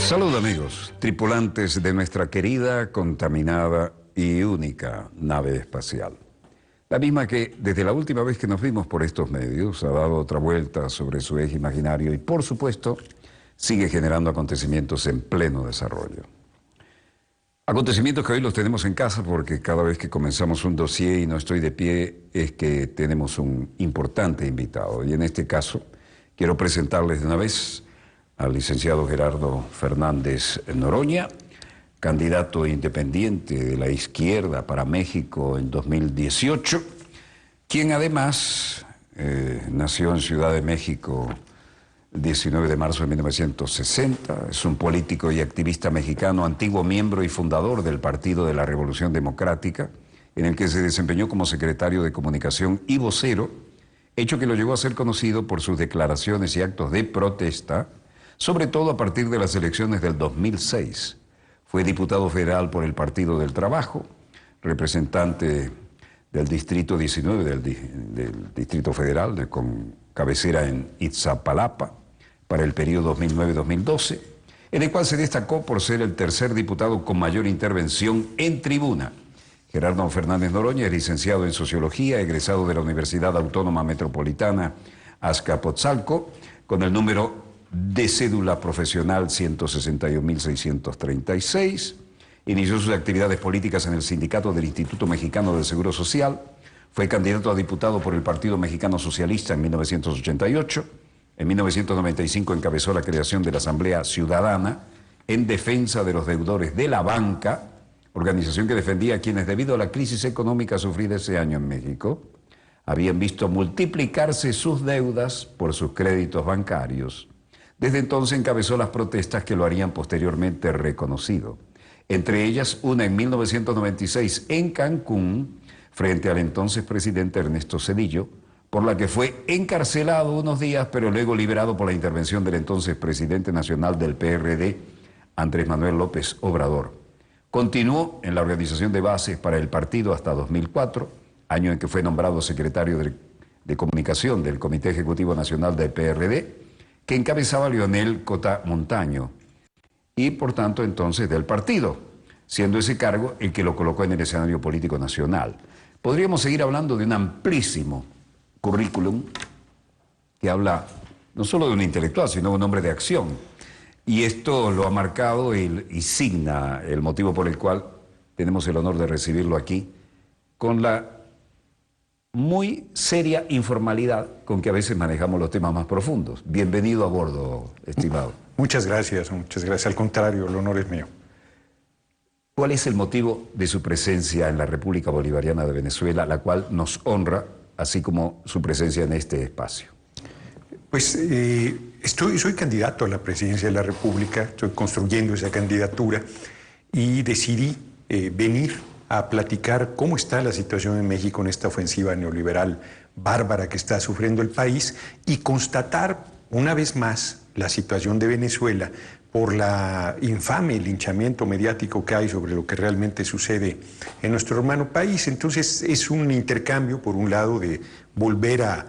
Salud amigos, tripulantes de nuestra querida, contaminada y única nave espacial. La misma que desde la última vez que nos vimos por estos medios ha dado otra vuelta sobre su eje imaginario y por supuesto sigue generando acontecimientos en pleno desarrollo. Acontecimientos que hoy los tenemos en casa porque cada vez que comenzamos un dossier y no estoy de pie es que tenemos un importante invitado. Y en este caso quiero presentarles de una vez al licenciado Gerardo Fernández Noroña, candidato independiente de la izquierda para México en 2018, quien además nació en Ciudad de México el 19 de marzo de 1960, es un político y activista mexicano, antiguo miembro y fundador del Partido de la Revolución Democrática, en el que se desempeñó como secretario de Comunicación y vocero, hecho que lo llevó a ser conocido por sus declaraciones y actos de protesta, sobre todo a partir de las elecciones del 2006. Fue diputado federal por el Partido del Trabajo, representante del Distrito 19 del Distrito Federal, con cabecera en Iztapalapa, para el periodo 2009-2012, en el cual se destacó por ser el tercer diputado con mayor intervención en tribuna. Gerardo Fernández Noroña es licenciado en Sociología, egresado de la Universidad Autónoma Metropolitana Azcapotzalco, con el número de cédula profesional 161.636, inició sus actividades políticas en el sindicato del Instituto Mexicano del Seguro Social, fue candidato a diputado por el Partido Mexicano Socialista en 1988, en 1995 encabezó la creación de la Asamblea Ciudadana en defensa de los deudores de la banca, organización que defendía a quienes debido a la crisis económica sufrida ese año en México, habían visto multiplicarse sus deudas por sus créditos bancarios. Desde entonces encabezó las protestas que lo harían posteriormente reconocido. Entre ellas, una en 1996 en Cancún, frente al entonces presidente Ernesto Zedillo, por la que fue encarcelado unos días, pero luego liberado por la intervención del entonces presidente nacional del PRD, Andrés Manuel López Obrador. Continuó en la organización de bases para el partido hasta 2004, año en que fue nombrado secretario de Comunicación del Comité Ejecutivo Nacional del PRD, que encabezaba Leonel Cota Montaño, y por tanto entonces del partido, siendo ese cargo el que lo colocó en el escenario político nacional. Podríamos seguir hablando de un amplísimo currículum que habla no solo de un intelectual, sino de un hombre de acción. Y esto lo ha marcado y signa el motivo por el cual tenemos el honor de recibirlo aquí, con la muy seria informalidad con que a veces manejamos los temas más profundos. Bienvenido a bordo, estimado. Muchas gracias, muchas gracias. Al contrario, el honor es mío. ¿Cuál es el motivo de su presencia en la República Bolivariana de Venezuela, la cual nos honra, así como su presencia en este espacio? Pues soy candidato a la presidencia de la República, estoy construyendo esa candidatura y decidí venir a platicar cómo está la situación en México en esta ofensiva neoliberal bárbara que está sufriendo el país y constatar una vez más la situación de Venezuela por la infame linchamiento mediático que hay sobre lo que realmente sucede en nuestro hermano país. Entonces es un intercambio, por un lado, de volver a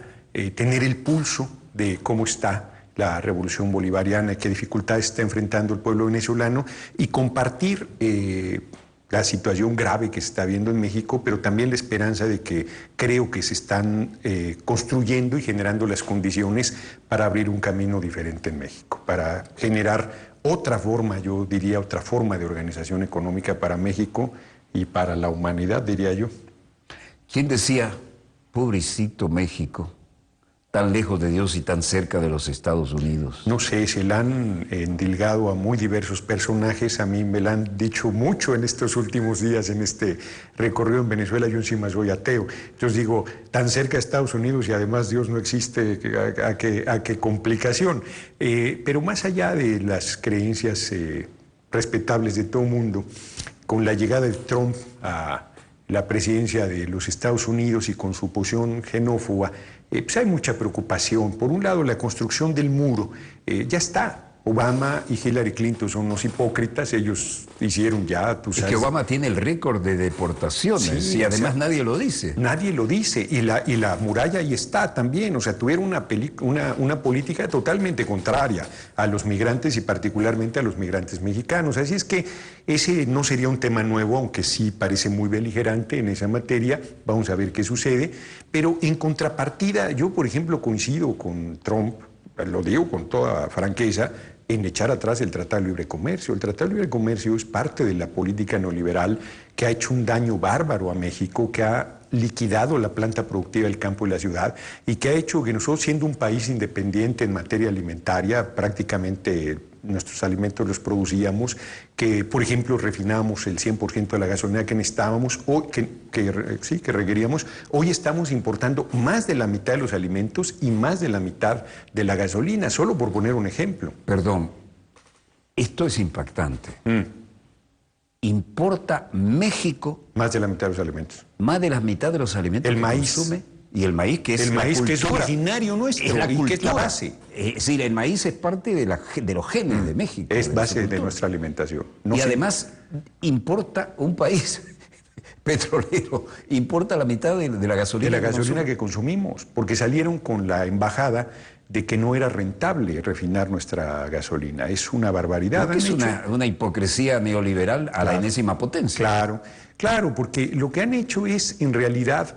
tener el pulso de cómo está la revolución bolivariana y qué dificultades está enfrentando el pueblo venezolano y compartir la situación grave que se está viendo en México, pero también la esperanza de que creo que se están construyendo y generando las condiciones para abrir un camino diferente en México, para generar otra forma, yo diría, otra forma de organización económica para México y para la humanidad, diría yo. ¿Quién decía, pobrecito México, tan lejos de Dios y tan cerca de los Estados Unidos? No sé, se la han endilgado a muy diversos personajes, a mí me la han dicho mucho en estos últimos días, en este recorrido en Venezuela, yo encima soy ateo. Entonces digo, tan cerca de Estados Unidos y además Dios no existe, ¿a qué complicación? Pero más allá de las creencias respetables de todo mundo, con la llegada de Trump a la presidencia de los Estados Unidos y con su posición xenófoba, pues hay mucha preocupación. Por un lado, la construcción del muro ya está Obama y Hillary Clinton son unos hipócritas, ellos hicieron ya, tú Es sabes... que Obama tiene el récord de deportaciones Sí, y además o sea, nadie lo dice. Nadie lo dice, y la muralla ahí está también, o sea, tuvieron una política totalmente contraria a los migrantes y particularmente a los migrantes mexicanos. Así es que ese no sería un tema nuevo, aunque sí parece muy beligerante en esa materia, vamos a ver qué sucede, pero en contrapartida, yo por ejemplo coincido con Trump, lo digo con toda franqueza, en echar atrás el Tratado de Libre Comercio. El Tratado de Libre Comercio es parte de la política neoliberal que ha hecho un daño bárbaro a México, que ha liquidado la planta productiva del campo y la ciudad y que ha hecho que nosotros, siendo un país independiente en materia alimentaria, prácticamente nuestros alimentos los producíamos, que por ejemplo refinábamos el 100% de la gasolina que necesitábamos o que requeríamos. Hoy estamos importando más de la mitad de los alimentos y más de la mitad de la gasolina, solo por poner un ejemplo. Perdón, esto es impactante. Importa México Más de la mitad de los alimentos. más de la mitad de los alimentos El que maíz. consume. Y el maíz, que es El la maíz que es cultura. originario nuestro, Es la y que es la cultura. base. Es decir, el maíz es parte de los genes de México. Es de base su de cultura. nuestra alimentación. Y además importa un país petrolero, importa la mitad de la gasolina. de la que gasolina consume. que consumimos, porque salieron con la embajada de que no era rentable refinar nuestra gasolina. Es una barbaridad. Creo que es Han hecho- una hipocresía neoliberal a la enésima potencia. Claro, claro, porque lo que han hecho es en realidad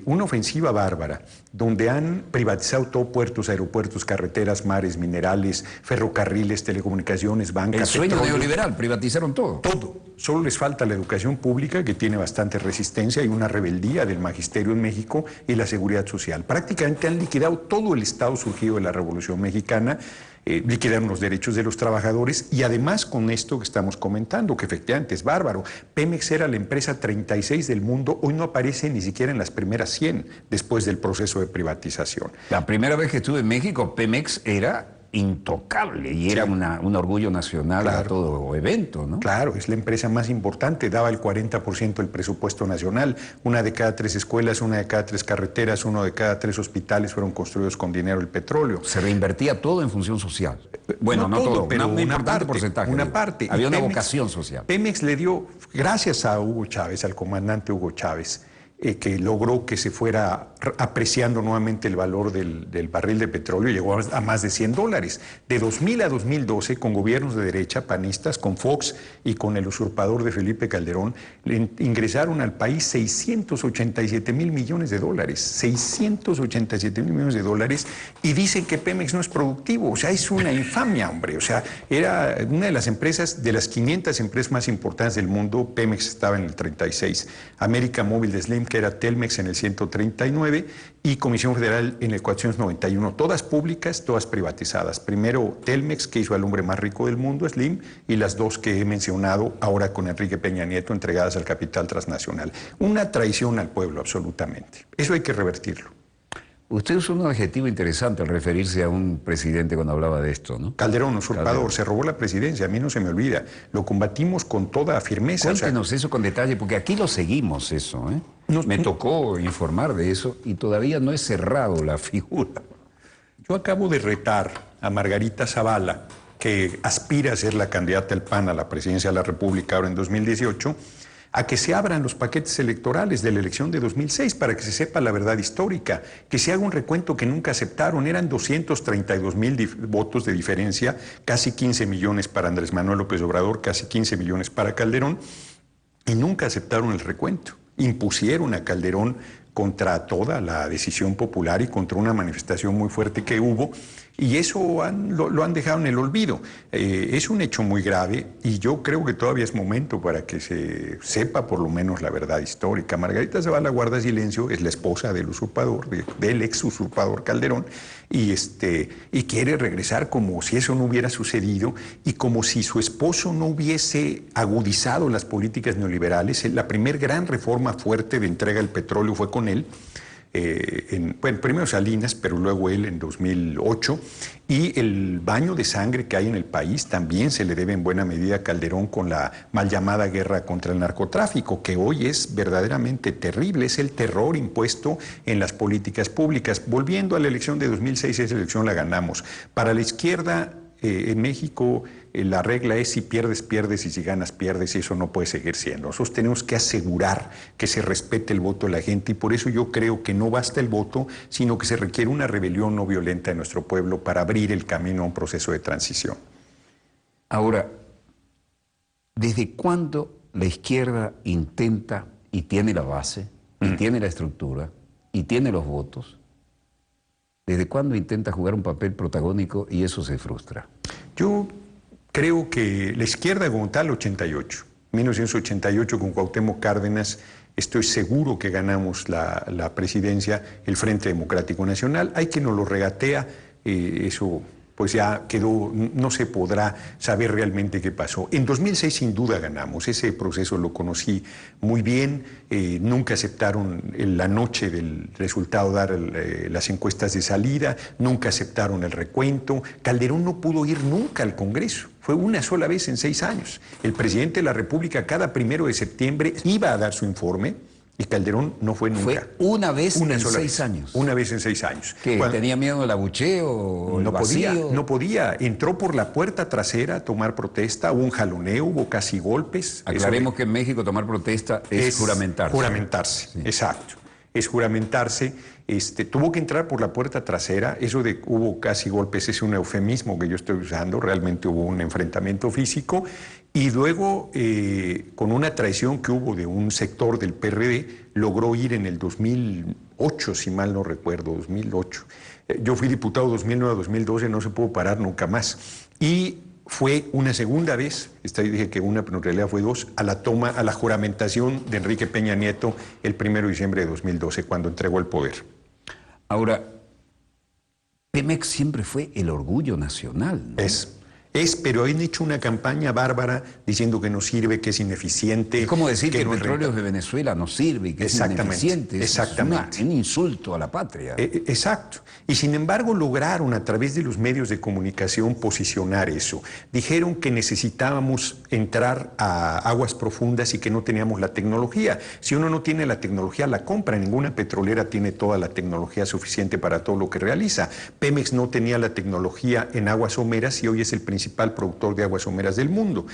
una ofensiva bárbara, donde han privatizado todo: puertos, aeropuertos, carreteras, mares, minerales, ferrocarriles, telecomunicaciones, banca, El sueño petróleo. neoliberal, privatizaron todo. Todo. Solo les falta la educación pública, que tiene bastante resistencia, y una rebeldía del magisterio en México, y la seguridad social. Prácticamente han liquidado todo el Estado surgido de la Revolución Mexicana, liquidaron los derechos de los trabajadores, y además con esto que estamos comentando, que efectivamente es bárbaro. Pemex era la empresa 36 del mundo, hoy no aparece ni siquiera en las primeras 100 después del proceso de privatización. La primera vez que estuve en México, Pemex era intocable y era un orgullo nacional a Claro. todo evento, ¿no? Claro, es la empresa más importante, daba el 40% del presupuesto nacional. Una de cada 3 escuelas, una de cada 3 carreteras, uno de cada 3 hospitales fueron construidos con dinero del petróleo. Se reinvertía todo en función social. Bueno, no todo, pero un importante porcentaje. Una digo. parte. Había Y una Pemex- vocación social. Pemex le dio, gracias a Hugo Chávez, al comandante Hugo Chávez, que logró que se fuera apreciando nuevamente el valor del barril de petróleo, llegó a más de $100. De 2000 a 2012, con gobiernos de derecha, panistas, con Fox y con el usurpador de Felipe Calderón, le ingresaron al país $687 mil millones. $687 mil millones, y dicen que Pemex no es productivo. O sea, es una infamia, hombre. O sea, era una de las empresas, de las 500 empresas más importantes del mundo. Pemex estaba en el 36, América Móvil de Slim, que era Telmex, en el 139, y Comisión Federal en el 491, todas públicas, todas privatizadas. Primero Telmex, que hizo al hombre más rico del mundo, Slim, y las dos que he mencionado ahora con Enrique Peña Nieto, entregadas al capital transnacional. Una traición al pueblo, absolutamente. Eso hay que revertirlo. Usted usó un adjetivo interesante al referirse a un presidente cuando hablaba de esto, ¿no? Calderón, usurpador, Calderón. se robó la presidencia, a mí no se me olvida. Lo combatimos con toda firmeza. Cuéntenos eso con detalle, porque aquí lo seguimos eso, ¿eh? Me tocó informar de eso y todavía no he cerrado la figura. Yo acabo de retar a Margarita Zavala, que aspira a ser la candidata del PAN a la presidencia de la República ahora en 2018, a que se abran los paquetes electorales de la elección de 2006 para que se sepa la verdad histórica, que se haga un recuento que nunca aceptaron. Eran 232 mil votos de diferencia, casi 15 millones para Andrés Manuel López Obrador, casi 15 millones para Calderón, y nunca aceptaron el recuento. Impusieron a Calderón contra toda la decisión popular y contra una manifestación muy fuerte que hubo, y eso lo han dejado en el olvido. Es un hecho muy grave, y yo creo que todavía es momento para que se sepa por lo menos la verdad histórica. Margarita Zavala guarda silencio, es la esposa del usurpador, del ex usurpador Calderón, y quiere regresar como si eso no hubiera sucedido y como si su esposo no hubiese agudizado las políticas neoliberales. La primer gran reforma fuerte de entrega del petróleo fue con él. Bueno, primero Salinas, pero luego él en 2008, y el baño de sangre que hay en el país también se le debe en buena medida a Calderón con la mal llamada guerra contra el narcotráfico, que hoy es verdaderamente terrible, es el terror impuesto en las políticas públicas. Volviendo a la elección de 2006, esa elección la ganamos. Para la izquierda en México la regla es si pierdes, pierdes y si ganas, pierdes y eso no puede seguir siendo. Nosotros tenemos que asegurar que se respete el voto de la gente y por eso yo creo que no basta el voto, sino que se requiere una rebelión no violenta de nuestro pueblo para abrir el camino a un proceso de transición. Ahora, ¿desde cuándo la izquierda intenta y tiene la base, y tiene la estructura, y tiene los votos? ¿Desde cuándo intenta jugar un papel protagónico y eso se frustra? Yo creo que la izquierda como tal, 1988 con Cuauhtémoc Cárdenas, estoy seguro que ganamos la presidencia, el Frente Democrático Nacional. Hay quien nos lo regatea, eso pues ya quedó, no se podrá saber realmente qué pasó. En 2006 sin duda ganamos, ese proceso lo conocí muy bien, nunca aceptaron en la noche del resultado dar las encuestas de salida, nunca aceptaron el recuento, Calderón no pudo ir nunca al Congreso. Fue una sola vez en 6 años. El presidente de la República cada 1 de septiembre iba a dar su informe y Calderón no fue nunca. Fue una vez en 6 años. Una vez en 6 años. ¿Qué? ¿Tenía miedo del abucheo o el vacío? No podía. Entró por la puerta trasera a tomar protesta, hubo un jaloneo, hubo casi golpes. Aclaremos que en México tomar protesta es juramentarse. Juramentarse, sí. Exacto. Es juramentarse. Tuvo que entrar por la puerta trasera, eso de hubo casi golpes es un eufemismo que yo estoy usando, realmente hubo un enfrentamiento físico y luego con una traición que hubo de un sector del PRD, logró ir en el 2008, si mal no recuerdo, 2008. Yo fui diputado 2009 a 2012, no se pudo parar nunca más. Y fue una segunda vez, dije que una, pero en realidad fue 2, a la juramentación de Enrique Peña Nieto el 1 de diciembre de 2012, cuando entregó el poder. Ahora, Pemex siempre fue el orgullo nacional, ¿no? Pero han hecho una campaña bárbara diciendo que no sirve, que es ineficiente. Es como decir que el petróleo de Venezuela no sirve y que es ineficiente. Exactamente. Es un insulto a la patria. Exacto. Y sin embargo lograron a través de los medios de comunicación posicionar eso. Dijeron que necesitábamos entrar a aguas profundas y que no teníamos la tecnología. Si uno no tiene la tecnología, la compra. Ninguna petrolera tiene toda la tecnología suficiente para todo lo que realiza. Pemex no tenía la tecnología en aguas someras y hoy es el principal productor de aguas someras del mundo.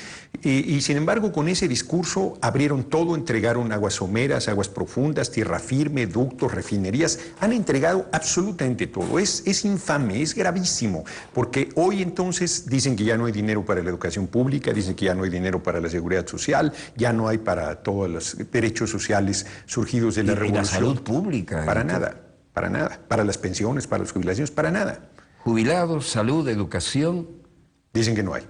Y sin embargo, con ese discurso abrieron todo, entregaron aguas someras, aguas profundas, tierra firme, ductos, refinerías. Han entregado absolutamente todo. Es infame, es gravísimo, porque hoy entonces dicen que ya no hay dinero para la educación pública, dicen que ya no hay dinero para la seguridad social, ya no hay para todos los derechos sociales surgidos de la revolución. ¿Y la salud pública? Para nada, para nada. Para las pensiones, para las jubilaciones, para nada. Jubilados, salud, educación. Dicen que no hay.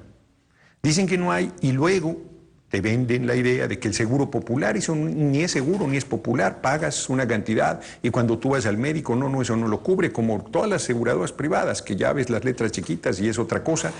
Dicen que no hay y luego te venden la idea de que el seguro popular, eso ni es seguro ni es popular, pagas una cantidad y cuando tú vas al médico, no, eso no lo cubre, como todas las aseguradoras privadas, que ya ves las letras chiquitas y es otra cosa.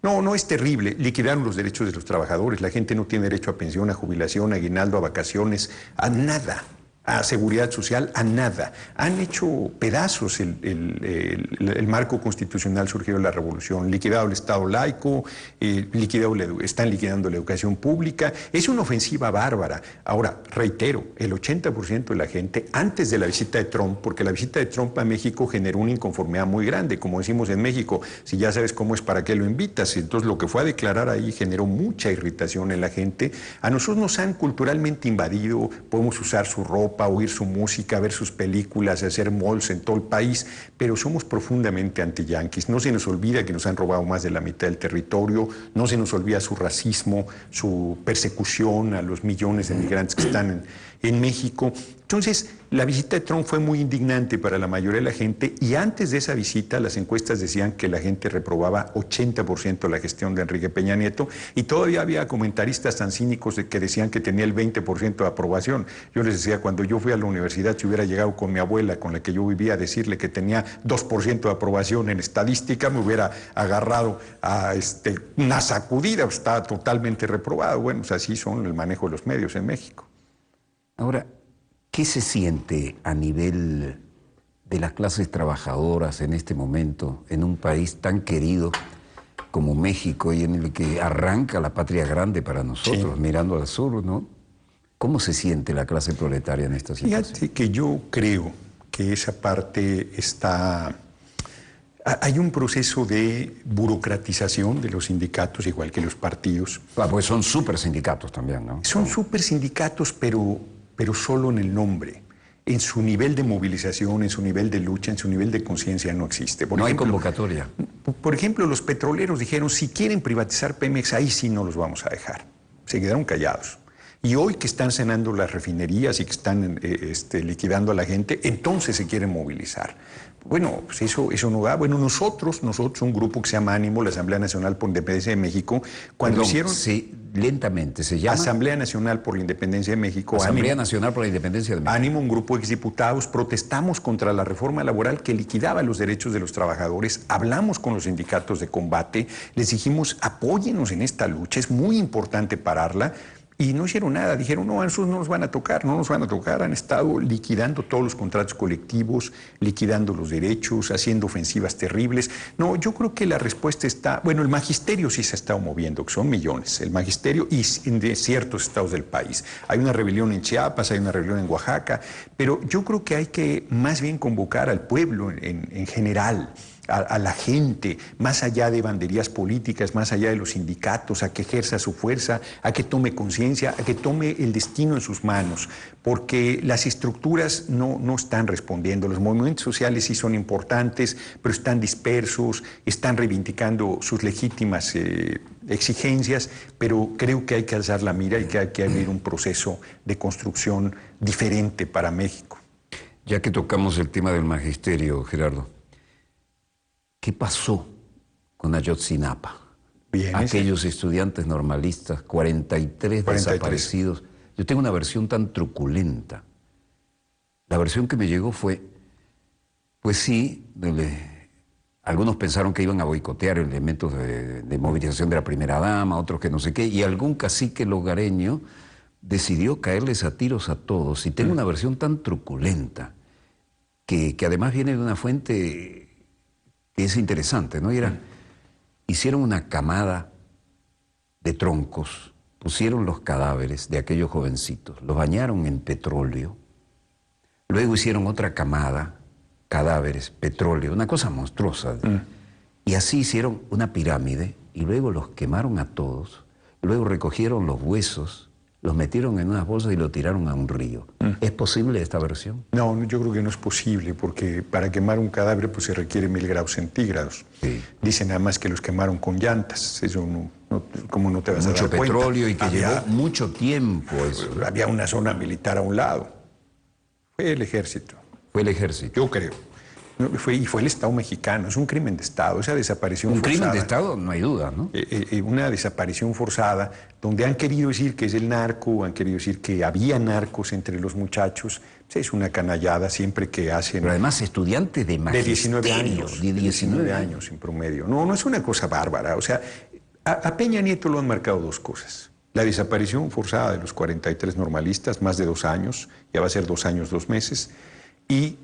No, es terrible. Liquidaron los derechos de los trabajadores, la gente no tiene derecho a pensión, a jubilación, a aguinaldo, a vacaciones, a nada. A seguridad social, a nada. Han hecho pedazos el marco constitucional surgido de la revolución, liquidado el Estado laico, están liquidando la educación pública. Es una ofensiva bárbara. Ahora, reitero, el 80% de la gente, antes de la visita de Trump, porque la visita de Trump a México generó una inconformidad muy grande, como decimos en México, si ya sabes cómo es, ¿para qué lo invitas? Entonces, lo que fue a declarar ahí generó mucha irritación en la gente. A nosotros nos han culturalmente invadido, podemos usar su ropa, oír su música, ver sus películas, hacer malls en todo el país, pero somos profundamente anti-yanquis. No se nos olvida que nos han robado más de la mitad del territorio, no se nos olvida su racismo, su persecución a los millones de migrantes que están en México. Entonces, la visita de Trump fue muy indignante para la mayoría de la gente y antes de esa visita las encuestas decían que la gente reprobaba 80% la gestión de Enrique Peña Nieto y todavía había comentaristas tan cínicos que decían que tenía el 20% de aprobación. Yo les decía, cuando yo fui a la universidad, si hubiera llegado con mi abuela, con la que yo vivía, a decirle que tenía 2% de aprobación en estadística, me hubiera agarrado a una sacudida, estaba totalmente reprobado. Bueno, pues así son el manejo de los medios en México. Ahora, ¿qué se siente a nivel de las clases trabajadoras en este momento, en un país tan querido como México y en el que arranca la patria grande para nosotros, sí, mirando al sur, ¿no? ¿Cómo se siente la clase proletaria en esta situación? Fíjate que yo creo que esa parte está Hay un proceso de burocratización de los sindicatos, igual que los partidos. Ah, pues son súper sindicatos también, ¿no? Son súper sindicatos, pero solo en el nombre. En su nivel de movilización, en su nivel de lucha, en su nivel de conciencia no existe. No hay convocatoria. Por ejemplo, los petroleros dijeron, si quieren privatizar Pemex, ahí sí no los vamos a dejar. Se quedaron callados. Y hoy que están cenando las refinerías y que están liquidando a la gente, entonces se quieren movilizar. Bueno, pues eso no va. Bueno, nosotros, un grupo que se llama Ánimo, la Asamblea Nacional por la Independencia de México, cuando hicieron... Sí, lentamente se llama... Asamblea Nacional por la Independencia de México. Asamblea Ánimo, Nacional por la Independencia de México. Ánimo, un grupo de exdiputados, protestamos contra la reforma laboral que liquidaba los derechos de los trabajadores, hablamos con los sindicatos de combate, les dijimos, apóyenos en esta lucha, es muy importante pararla. Y no hicieron nada, dijeron, no, a nosotros no nos van a tocar, han estado liquidando todos los contratos colectivos, liquidando los derechos, haciendo ofensivas terribles. No, yo creo que la respuesta está, bueno, el magisterio sí se ha estado moviendo, que son millones, el magisterio y en ciertos estados del país. Hay una rebelión en Chiapas, hay una rebelión en Oaxaca, pero yo creo que hay que más bien convocar al pueblo en general, a la gente, más allá de banderías políticas, más allá de los sindicatos, a que ejerza su fuerza, a que tome conciencia, a que tome el destino en sus manos, porque las estructuras no están respondiendo. Los movimientos sociales sí son importantes, pero están dispersos, están reivindicando sus legítimas exigencias, pero creo que hay que alzar la mira y que hay que abrir un proceso de construcción diferente para México. Ya que tocamos el tema del magisterio, Gerardo, ¿qué pasó con Ayotzinapa? Bien, aquellos estudiantes normalistas, 43 desaparecidos. Yo tengo una versión tan truculenta. La versión que me llegó fue, pues sí, algunos pensaron que iban a boicotear elementos de movilización de la primera dama, otros que no sé qué, y algún cacique lugareño decidió caerles a tiros a todos. Y tengo una versión tan truculenta, que además viene de una fuente que es interesante, ¿no? Hicieron una camada de troncos, pusieron los cadáveres de aquellos jovencitos, los bañaron en petróleo, luego hicieron otra camada, cadáveres, petróleo, una cosa monstruosa. Y así hicieron una pirámide y luego los quemaron a todos, luego recogieron los huesos, los metieron en unas bolsas y lo tiraron a un río. ¿Es posible esta versión? No, yo creo que no es posible, porque para quemar un cadáver pues se requiere 1000 grados centígrados. Sí. Dicen además que los quemaron con llantas, eso ¿cómo no te vas a dar cuenta? Mucho petróleo y que llevó mucho tiempo eso. Había una zona militar a un lado. Fue el ejército. Fue el ejército. Yo creo. Y fue el Estado mexicano, es un crimen de Estado, esa desaparición forzada. Un crimen de Estado, no hay duda, ¿no? Una desaparición forzada, donde han querido decir que es el narco, han querido decir que había narcos entre los muchachos. Es una canallada siempre que hacen... Pero además estudiantes de magisterio. De 19 años. De 19 años en promedio. No es una cosa bárbara. O sea, a Peña Nieto lo han marcado dos cosas. La desaparición forzada de los 43 normalistas, más de 2 años, ya va a ser 2 años, 2 meses, y...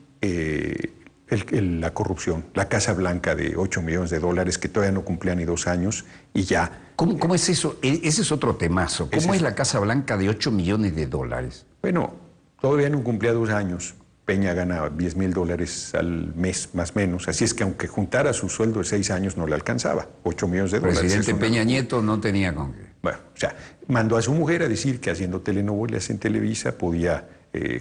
la corrupción, la Casa Blanca de $8 millones que todavía no cumplía ni 2 años y ya. ¿Cómo es eso? Ese es otro temazo. ¿Cómo es la Casa Blanca de $8 millones? Bueno, todavía no cumplía 2 años. Peña gana $10,000 al mes, más o menos. Así es que aunque juntara su sueldo de 6 años no le alcanzaba. $8 millones. El presidente Peña Nieto no tenía con qué. Bueno, o sea, mandó a su mujer a decir que haciendo telenovelas en Televisa podía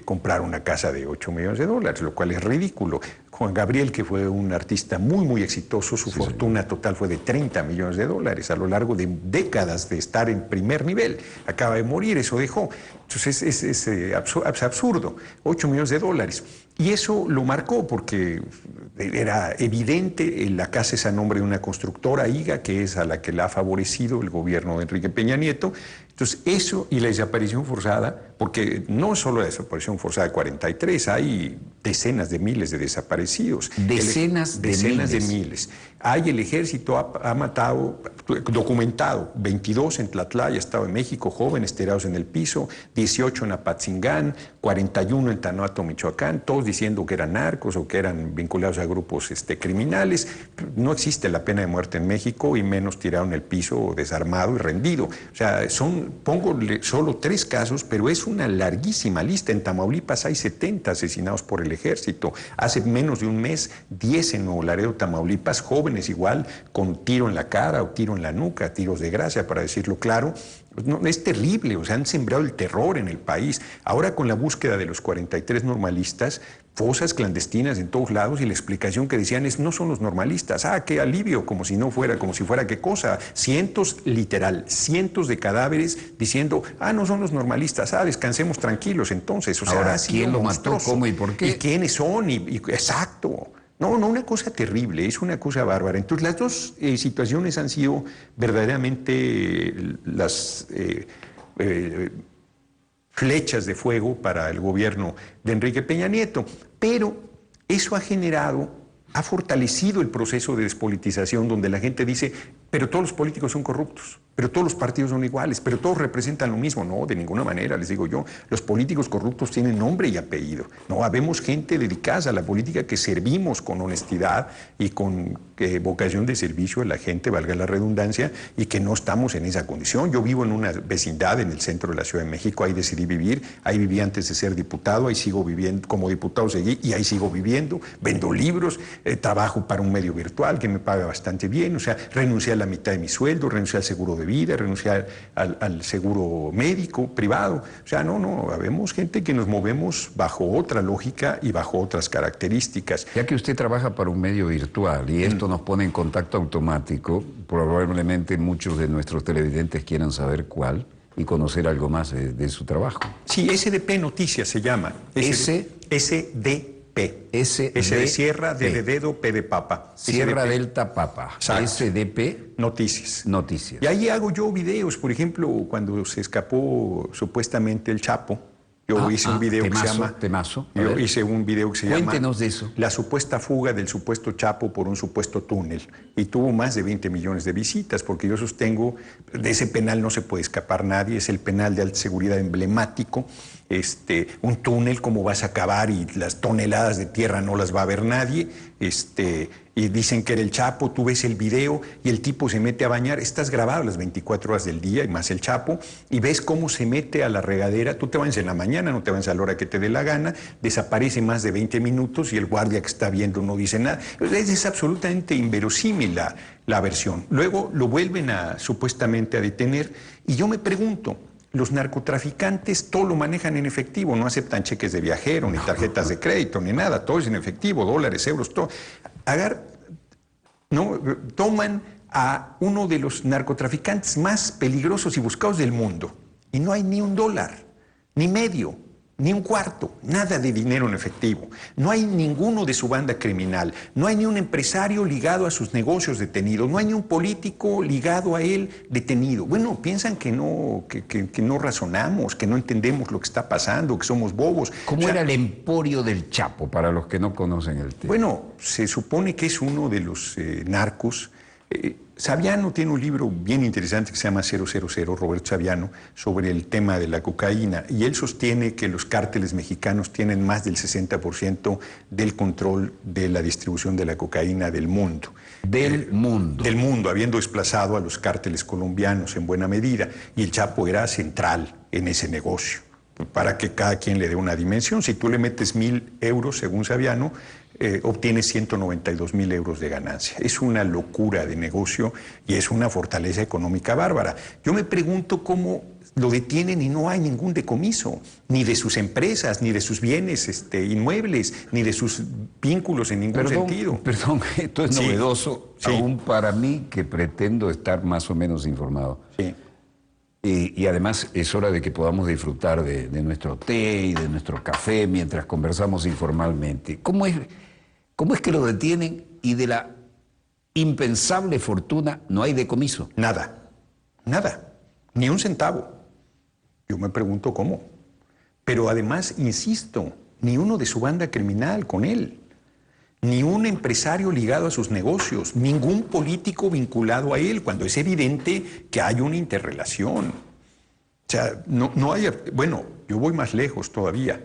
comprar una casa de $8 millones, lo cual es ridículo. Juan Gabriel, que fue un artista muy exitoso, su fortuna total fue de $30 millones a lo largo de décadas de estar en primer nivel. Acaba de morir, eso dejó. Entonces es absurdo, $8 millones. Y eso lo marcó porque era evidente, la casa es a nombre de una constructora, IGA, que es a la que la ha favorecido el gobierno de Enrique Peña Nieto. Entonces eso y la desaparición forzada, porque no solo la desaparición forzada de 43, hay decenas de miles de desaparecidos. Decenas de miles. El ejército ha matado, documentado, 22 en Tlatlaya, Estado de México, jóvenes tirados en el piso, 18 en Apatzingán, 41 en Tanato, Michoacán, todos diciendo que eran narcos o que eran vinculados a grupos criminales. No existe la pena de muerte en México y menos tirado en el piso, desarmado y rendido. O sea, pongo solo 3 casos, pero es una larguísima lista. En Tamaulipas hay 70 asesinados por el ejército. Hace menos menos de un mes 10 en Nuevo Laredo, Tamaulipas, jóvenes igual, con tiro en la cara o tiro en la nuca, tiros de gracia, para decirlo claro. No, es terrible, o sea, han sembrado el terror en el país. Ahora con la búsqueda de los 43 normalistas, fosas clandestinas en todos lados, y la explicación que decían es: no son los normalistas. Ah, qué alivio, como si no fuera, como si fuera qué cosa. Cientos, literal, cientos de cadáveres diciendo: ah, no son los normalistas, ah, descansemos tranquilos entonces. O sea, Ahora, ha sido ¿quién lo mató, monstruoso. cómo y por qué? ¿Y quiénes son? Exacto. No, una cosa terrible, es una cosa bárbara. Entonces, las dos situaciones han sido verdaderamente las flechas de fuego para el gobierno de Enrique Peña Nieto. Pero eso ha fortalecido el proceso de despolitización, donde la gente dice: pero todos los políticos son corruptos, pero todos los partidos son iguales, pero todos representan lo mismo. No, de ninguna manera, les digo yo. Los políticos corruptos tienen nombre y apellido. No, habemos gente dedicada a la política que servimos con honestidad y con vocación de servicio a la gente, valga la redundancia, y que no estamos en esa condición. Yo vivo en una vecindad en el centro de la Ciudad de México, ahí decidí vivir, ahí viví antes de ser diputado, ahí sigo viviendo, como diputado seguí, y ahí sigo viviendo, vendo libros, trabajo para un medio virtual que me paga bastante bien, o sea, renuncié a la mitad de mi sueldo, renuncié al seguro de vida, renuncié al seguro médico privado. O sea, no, habemos gente que nos movemos bajo otra lógica y bajo otras características. Ya que usted trabaja para un medio virtual y esto nos pone en contacto automático, probablemente muchos de nuestros televidentes quieran saber cuál y conocer algo más de su trabajo. Sí, SDP Noticias se llama. SDP. S de Sierra, D de Dedo, P de Papa. Sierra SDP. Delta Papa. Exacto. SDP Noticias. Noticias. Y ahí hago yo videos, por ejemplo, cuando se escapó supuestamente el Chapo. Yo hice un video que se llama... Yo hice un video que se llama... Cuéntenos de eso. La supuesta fuga del supuesto Chapo por un supuesto túnel. Y tuvo más de 20 millones de visitas, porque yo sostengo, de ese penal no se puede escapar nadie, es el penal de alta seguridad emblemático. Un túnel, ¿cómo vas a acabar? Y las toneladas de tierra no las va a ver nadie. Y dicen que era el Chapo, tú ves el video y el tipo se mete a bañar, estás grabado las 24 horas del día y más el Chapo, y ves cómo se mete a la regadera, tú te bañas en la mañana, no te bañas a la hora que te dé la gana, desaparece más de 20 minutos y el guardia que está viendo no dice nada. Es absolutamente inverosímil la versión. Luego lo vuelven supuestamente a detener, y yo me pregunto, los narcotraficantes todo lo manejan en efectivo, no aceptan cheques de viajero, ni tarjetas de crédito, ni nada, todo es en efectivo, dólares, euros, todo. Toman a uno de los narcotraficantes más peligrosos y buscados del mundo, y no hay ni un dólar, ni medio, ni un cuarto, nada de dinero en efectivo. No hay ninguno de su banda criminal, no hay ni un empresario ligado a sus negocios detenido, no hay ni un político ligado a él detenido. Bueno, piensan que no razonamos, que no entendemos lo que está pasando, que somos bobos. ¿Cómo era el emporio del Chapo, para los que no conocen el tema? Bueno, se supone que es uno de los narcos. Saviano tiene un libro bien interesante que se llama 000, Roberto Saviano, sobre el tema de la cocaína, y él sostiene que los cárteles mexicanos tienen más del 60% del control de la distribución de la cocaína del mundo. Del mundo, habiendo desplazado a los cárteles colombianos en buena medida, y el Chapo era central en ese negocio, para que cada quien le dé una dimensión. Si tú le metes 1,000 euros, según Saviano, obtienes 192,000 euros de ganancia. Es una locura de negocio y es una fortaleza económica bárbara. Yo me pregunto cómo lo detienen y no hay ningún decomiso, ni de sus empresas, ni de sus bienes inmuebles, ni de sus vínculos en ningún sentido. Perdón, esto es novedoso, aún para mí, que pretendo estar más o menos informado. Sí. Y además es hora de que podamos disfrutar de nuestro té y de nuestro café mientras conversamos informalmente. ¿Cómo es que lo detienen y de la impensable fortuna no hay decomiso? Nada, ni un centavo. Yo me pregunto cómo. Pero además, insisto, ni uno de su banda criminal con él, ni un empresario ligado a sus negocios, ningún político vinculado a él, cuando es evidente que hay una interrelación. O sea, no hay... Bueno, yo voy más lejos todavía.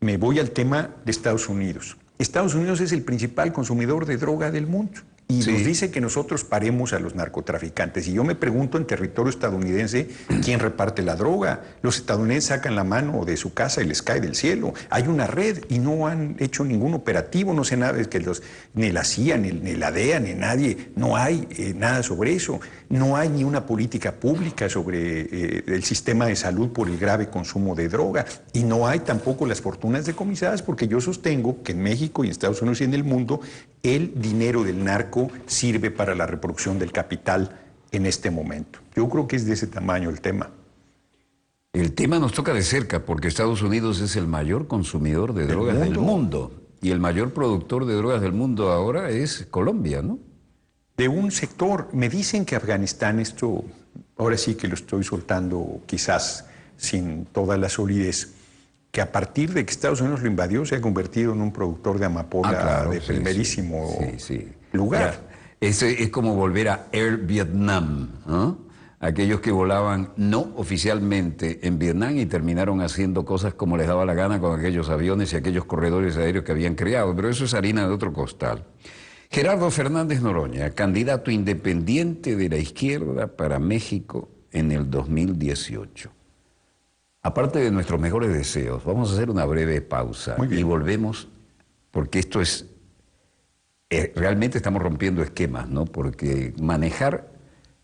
Me voy al tema de Estados Unidos. Estados Unidos es el principal consumidor de droga del mundo. y Sí. nos dice que nosotros paremos a los narcotraficantes. Y yo me pregunto en territorio estadounidense quién reparte la droga. Los estadounidenses sacan la mano de su casa y les cae del cielo. Hay una red y no han hecho ningún operativo, no sé nada, es que ni la CIA, ni la DEA, ni nadie, no hay nada sobre eso. No hay ni una política pública sobre el sistema de salud por el grave consumo de droga. Y no hay tampoco las fortunas decomisadas, porque yo sostengo que en México y en Estados Unidos y en el mundo el dinero del narco sirve para la reproducción del capital en este momento. Yo creo que es de ese tamaño el tema. El tema nos toca de cerca porque Estados Unidos es el mayor consumidor de drogas del mundo y el mayor productor de drogas del mundo ahora es Colombia, ¿no? De un sector, me dicen que Afganistán, esto ahora sí que lo estoy soltando quizás sin toda la solidez, que a partir de que Estados Unidos lo invadió se ha convertido en un productor de amapola claro, de sí, primerísimo sí. lugar. Ya, es como volver a Air Vietnam, ¿no? Aquellos que volaban no oficialmente en Vietnam y terminaron haciendo cosas como les daba la gana con aquellos aviones y aquellos corredores aéreos que habían creado, pero eso es harina de otro costal. Gerardo Fernández Noroña, candidato independiente de la izquierda para México en el 2018. Aparte de nuestros mejores deseos, vamos a hacer una breve pausa y volvemos, porque esto es, realmente estamos rompiendo esquemas, ¿no? Porque manejar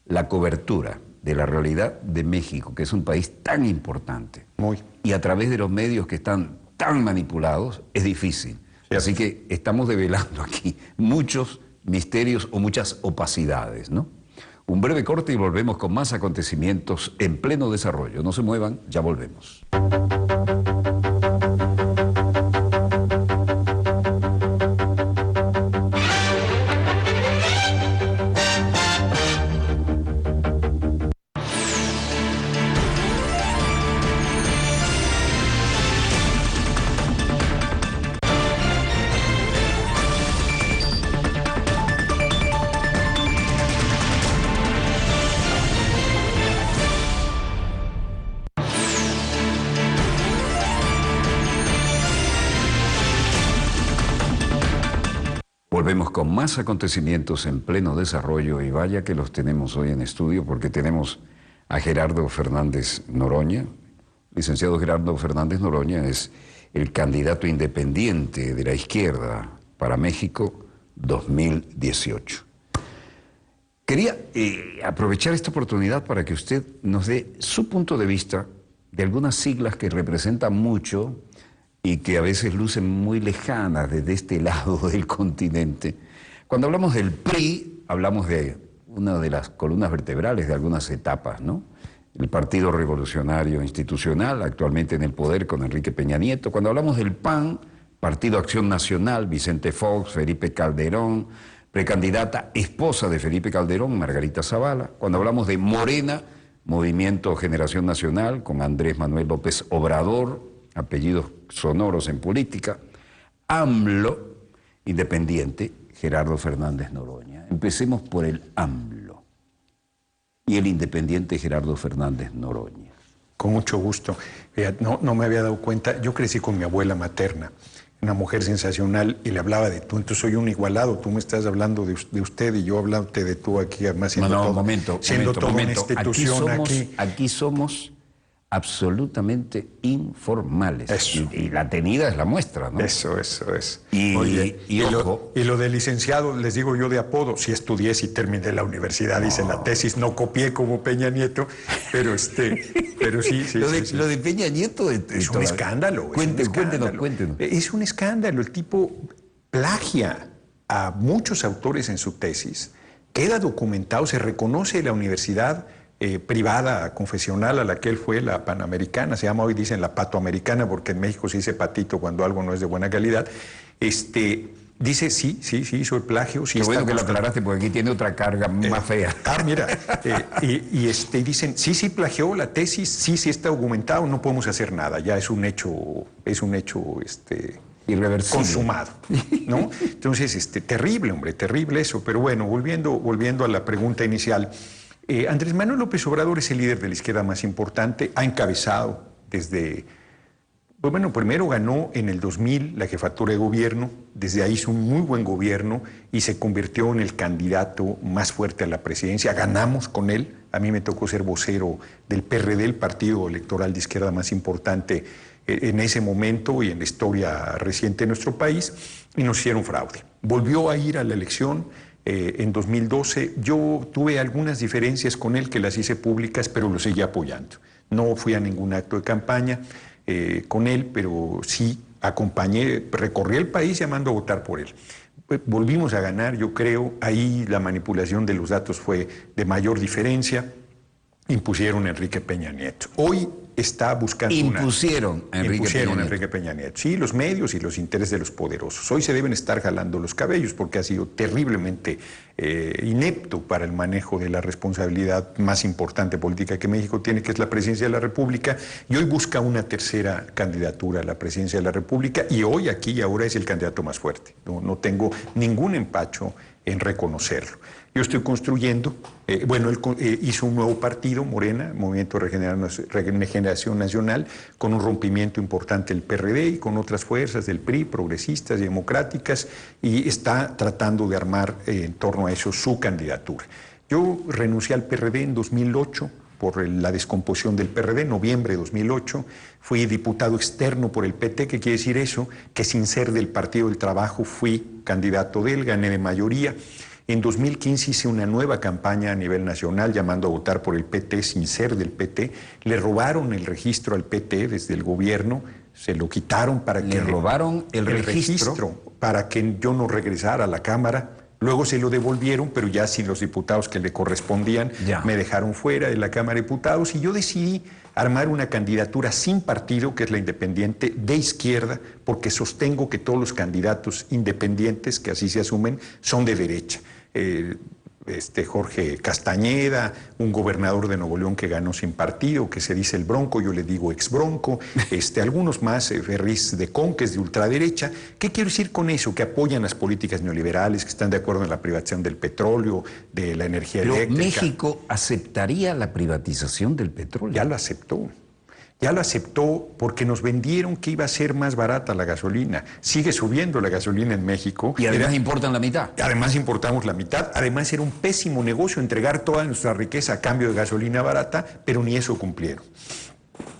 la cobertura de la realidad de México, que es un país tan importante, y a través de los medios que están tan manipulados, es difícil. Así que estamos develando aquí muchos misterios o muchas opacidades, ¿no? Un breve corte y volvemos con más acontecimientos en pleno desarrollo. No se muevan, ya volvemos. Volvemos con más acontecimientos en pleno desarrollo y vaya que los tenemos hoy en estudio porque tenemos a Gerardo Fernández Noroña. Licenciado Gerardo Fernández Noroña es el candidato independiente de la izquierda para México 2018. Quería aprovechar esta oportunidad para que usted nos dé su punto de vista de algunas siglas que representan mucho y que a veces lucen muy lejanas desde este lado del continente. Cuando hablamos del PRI, hablamos de una de las columnas vertebrales de algunas etapas, ¿no? El Partido Revolucionario Institucional, actualmente en el poder con Enrique Peña Nieto. Cuando hablamos del PAN, Partido Acción Nacional, Vicente Fox, Felipe Calderón, precandidata esposa de Felipe Calderón, Margarita Zavala. Cuando hablamos de Morena, Movimiento Generación Nacional, con Andrés Manuel López Obrador, apellidos sonoros en política. AMLO, independiente, Gerardo Fernández Noroña. Empecemos por el AMLO y el independiente Gerardo Fernández Noroña. Con mucho gusto. No me había dado cuenta, yo crecí con mi abuela materna, una mujer sensacional, y le hablaba de tú, entonces soy un igualado, tú me estás hablando de usted y yo hablándote de tú aquí, además siendo todo una institución aquí somos absolutamente informales. Y la tenida es la muestra, ¿no? Eso es. Y ojo. Lo de licenciado, les digo yo de apodo, sí estudié, sí terminé la universidad, hice la tesis, no copié como Peña Nieto, pero sí. Lo de Peña Nieto es un escándalo. Cuéntenos. Es un escándalo. El tipo plagia a muchos autores en su tesis, queda documentado, se reconoce la universidad privada, confesional a la que él fue, la Panamericana, se llama hoy, dicen la Patoamericana, porque en México se dice patito cuando algo no es de buena calidad. Dice, sí, soy plagio. Sí. Qué bueno que lo aclaraste, porque aquí tiene otra carga más fea. Mira, dicen, sí, plagió la tesis, sí está documentado, no podemos hacer nada, ya es un hecho irreversible, consumado, ¿no? Entonces, terrible, hombre, terrible eso. Pero bueno, volviendo a la pregunta inicial, Andrés Manuel López Obrador es el líder de la izquierda más importante, ha encabezado desde Pues bueno, primero ganó en el 2000 la jefatura de gobierno, desde ahí hizo un muy buen gobierno y se convirtió en el candidato más fuerte a la presidencia. Ganamos con él, a mí me tocó ser vocero del PRD, el partido electoral de izquierda más importante en ese momento y en la historia reciente de nuestro país, y nos hicieron fraude. Volvió a ir a la elección en 2012. Yo tuve algunas diferencias con él que las hice públicas, pero lo seguí apoyando. No fui a ningún acto de campaña con él, pero sí acompañé, recorrí el país llamando a votar por él. Volvimos a ganar, yo creo, ahí la manipulación de los datos fue de mayor diferencia, impusieron a Enrique Peña Nieto. Hoy está buscando Impusieron a Enrique Peña Nieto. Sí, los medios y los intereses de los poderosos. Hoy se deben estar jalando los cabellos porque ha sido terriblemente inepto para el manejo de la responsabilidad más importante política que México tiene, que es la presidencia de la República, y hoy busca una tercera candidatura a la presidencia de la República, y hoy, aquí y ahora, es el candidato más fuerte. No tengo ningún empacho en reconocerlo. Yo estoy construyendo, él hizo un nuevo partido, Morena, Movimiento de Regeneración Nacional, con un rompimiento importante del PRD y con otras fuerzas del PRI, progresistas y democráticas, y está tratando de armar en torno a eso su candidatura. Yo renuncié al PRD en 2008 por la descomposición del PRD, noviembre de 2008, fui diputado externo por el PT, ¿qué quiere decir eso? Que sin ser del Partido del Trabajo fui candidato de él, gané de mayoría. En 2015 hice una nueva campaña a nivel nacional llamando a votar por el PT sin ser del PT. Le robaron el registro al PT desde el gobierno, se lo quitaron para que... ¿Le robaron el registro? Para que yo no regresara a la Cámara. Luego se lo devolvieron, pero ya sin los diputados que le correspondían, me dejaron fuera de la Cámara de Diputados, y yo decidí armar una candidatura sin partido, que es la independiente, de izquierda, porque sostengo que todos los candidatos independientes, que así se asumen, son de derecha. Jorge Castañeda, un gobernador de Nuevo León que ganó sin partido, que se dice el Bronco, yo le digo ex Bronco, algunos más, Ferriz de Conques, de ultraderecha. ¿Qué quiero decir con eso? Que apoyan las políticas neoliberales, que están de acuerdo en la privatización del petróleo, de la energía eléctrica. ¿México aceptaría la privatización del petróleo? Ya lo aceptó. Ya lo aceptó porque nos vendieron que iba a ser más barata la gasolina. Sigue subiendo la gasolina en México. Y además importan la mitad. Además importamos la mitad. Además era un pésimo negocio entregar toda nuestra riqueza a cambio de gasolina barata, pero ni eso cumplieron.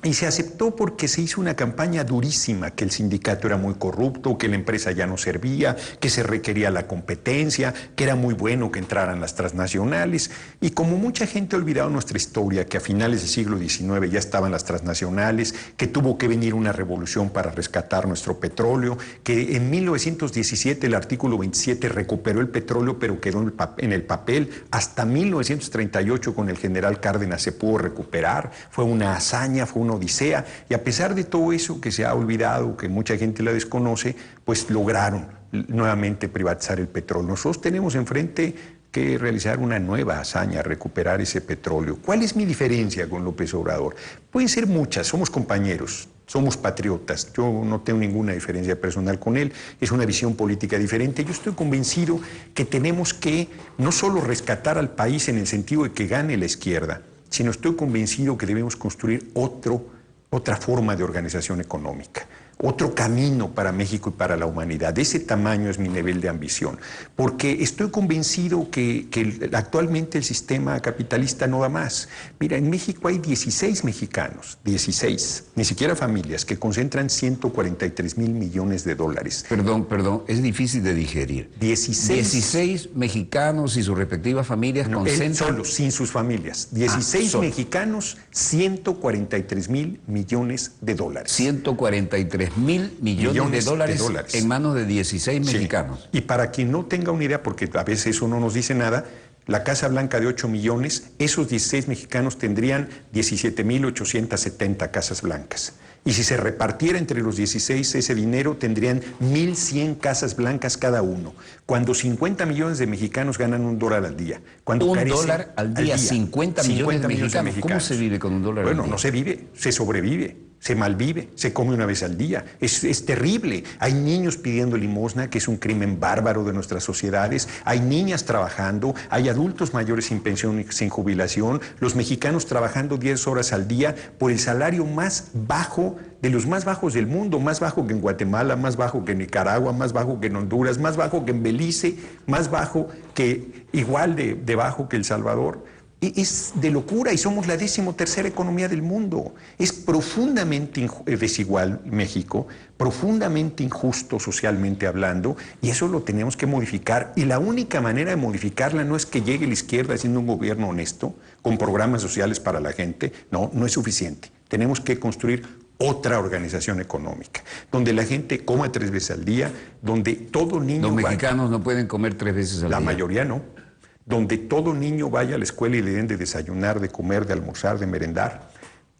Y se aceptó porque se hizo una campaña durísima, que el sindicato era muy corrupto, que la empresa ya no servía, que se requería la competencia, que era muy bueno que entraran las transnacionales. Y como mucha gente ha olvidado nuestra historia, que a finales del siglo XIX ya estaban las transnacionales, que tuvo que venir una revolución para rescatar nuestro petróleo, que en 1917 el artículo 27 recuperó el petróleo, pero quedó en el papel. Hasta 1938 con el general Cárdenas se pudo recuperar. Fue una hazaña, fue una odisea, y a pesar de todo eso que se ha olvidado, que mucha gente la desconoce, pues lograron nuevamente privatizar el petróleo. Nosotros tenemos enfrente que realizar una nueva hazaña, recuperar ese petróleo. ¿Cuál es mi diferencia con López Obrador? Pueden ser muchas, somos compañeros, somos patriotas, yo no tengo ninguna diferencia personal con él, es una visión política diferente. Yo estoy convencido que tenemos que no solo rescatar al país en el sentido de que gane la izquierda, sino estoy convencido que debemos construir otra forma de organización económica, otro camino para México y para la humanidad. De ese tamaño es mi nivel de ambición, porque estoy convencido que actualmente el sistema capitalista no da más. Mira, en México hay 16 mexicanos, 16, ni siquiera familias, que concentran 143 mil millones de dólares. Perdón, es difícil de digerir. 16 mexicanos y sus respectivas familias concentran... Solo, sin sus familias. 16 mexicanos, 143 mil millones de dólares. 143 mil millones de dólares en manos de 16 mexicanos. Y para quien no tenga una idea, porque a veces eso no nos dice nada, la Casa Blanca de 8 millones, esos 16 mexicanos tendrían 17.870 casas blancas. Y si se repartiera entre los 16 ese dinero, tendrían 1.100 casas blancas cada uno. Cuando 50 millones de mexicanos ganan $1 al día. Cuando $1 al día, 50 millones de mexicanos. ¿Cómo se vive con $1 al día? Bueno, no se vive, se sobrevive. se malvive, se come una vez al día. Es terrible. Hay niños pidiendo limosna, que es un crimen bárbaro de nuestras sociedades. Hay niñas trabajando, hay adultos mayores sin pensión y sin jubilación. Los mexicanos trabajando 10 horas al día por el salario más bajo, de los más bajos del mundo, más bajo que en Guatemala, más bajo que en Nicaragua, más bajo que en Honduras, más bajo que en Belice, más bajo que, igual de bajo que El Salvador. Es de locura y somos la 13ª economía del mundo. Es profundamente desigual México, profundamente injusto socialmente hablando, y eso lo tenemos que modificar. Y la única manera de modificarla no es que llegue la izquierda haciendo un gobierno honesto, con programas sociales para la gente. No, no es suficiente. Tenemos que construir otra organización económica, donde la gente coma 3 veces al día, donde todo niño... Los mexicanos no pueden comer 3 veces al día. La mayoría no. Donde todo niño vaya a la escuela y le den de desayunar, de comer, de almorzar, de merendar,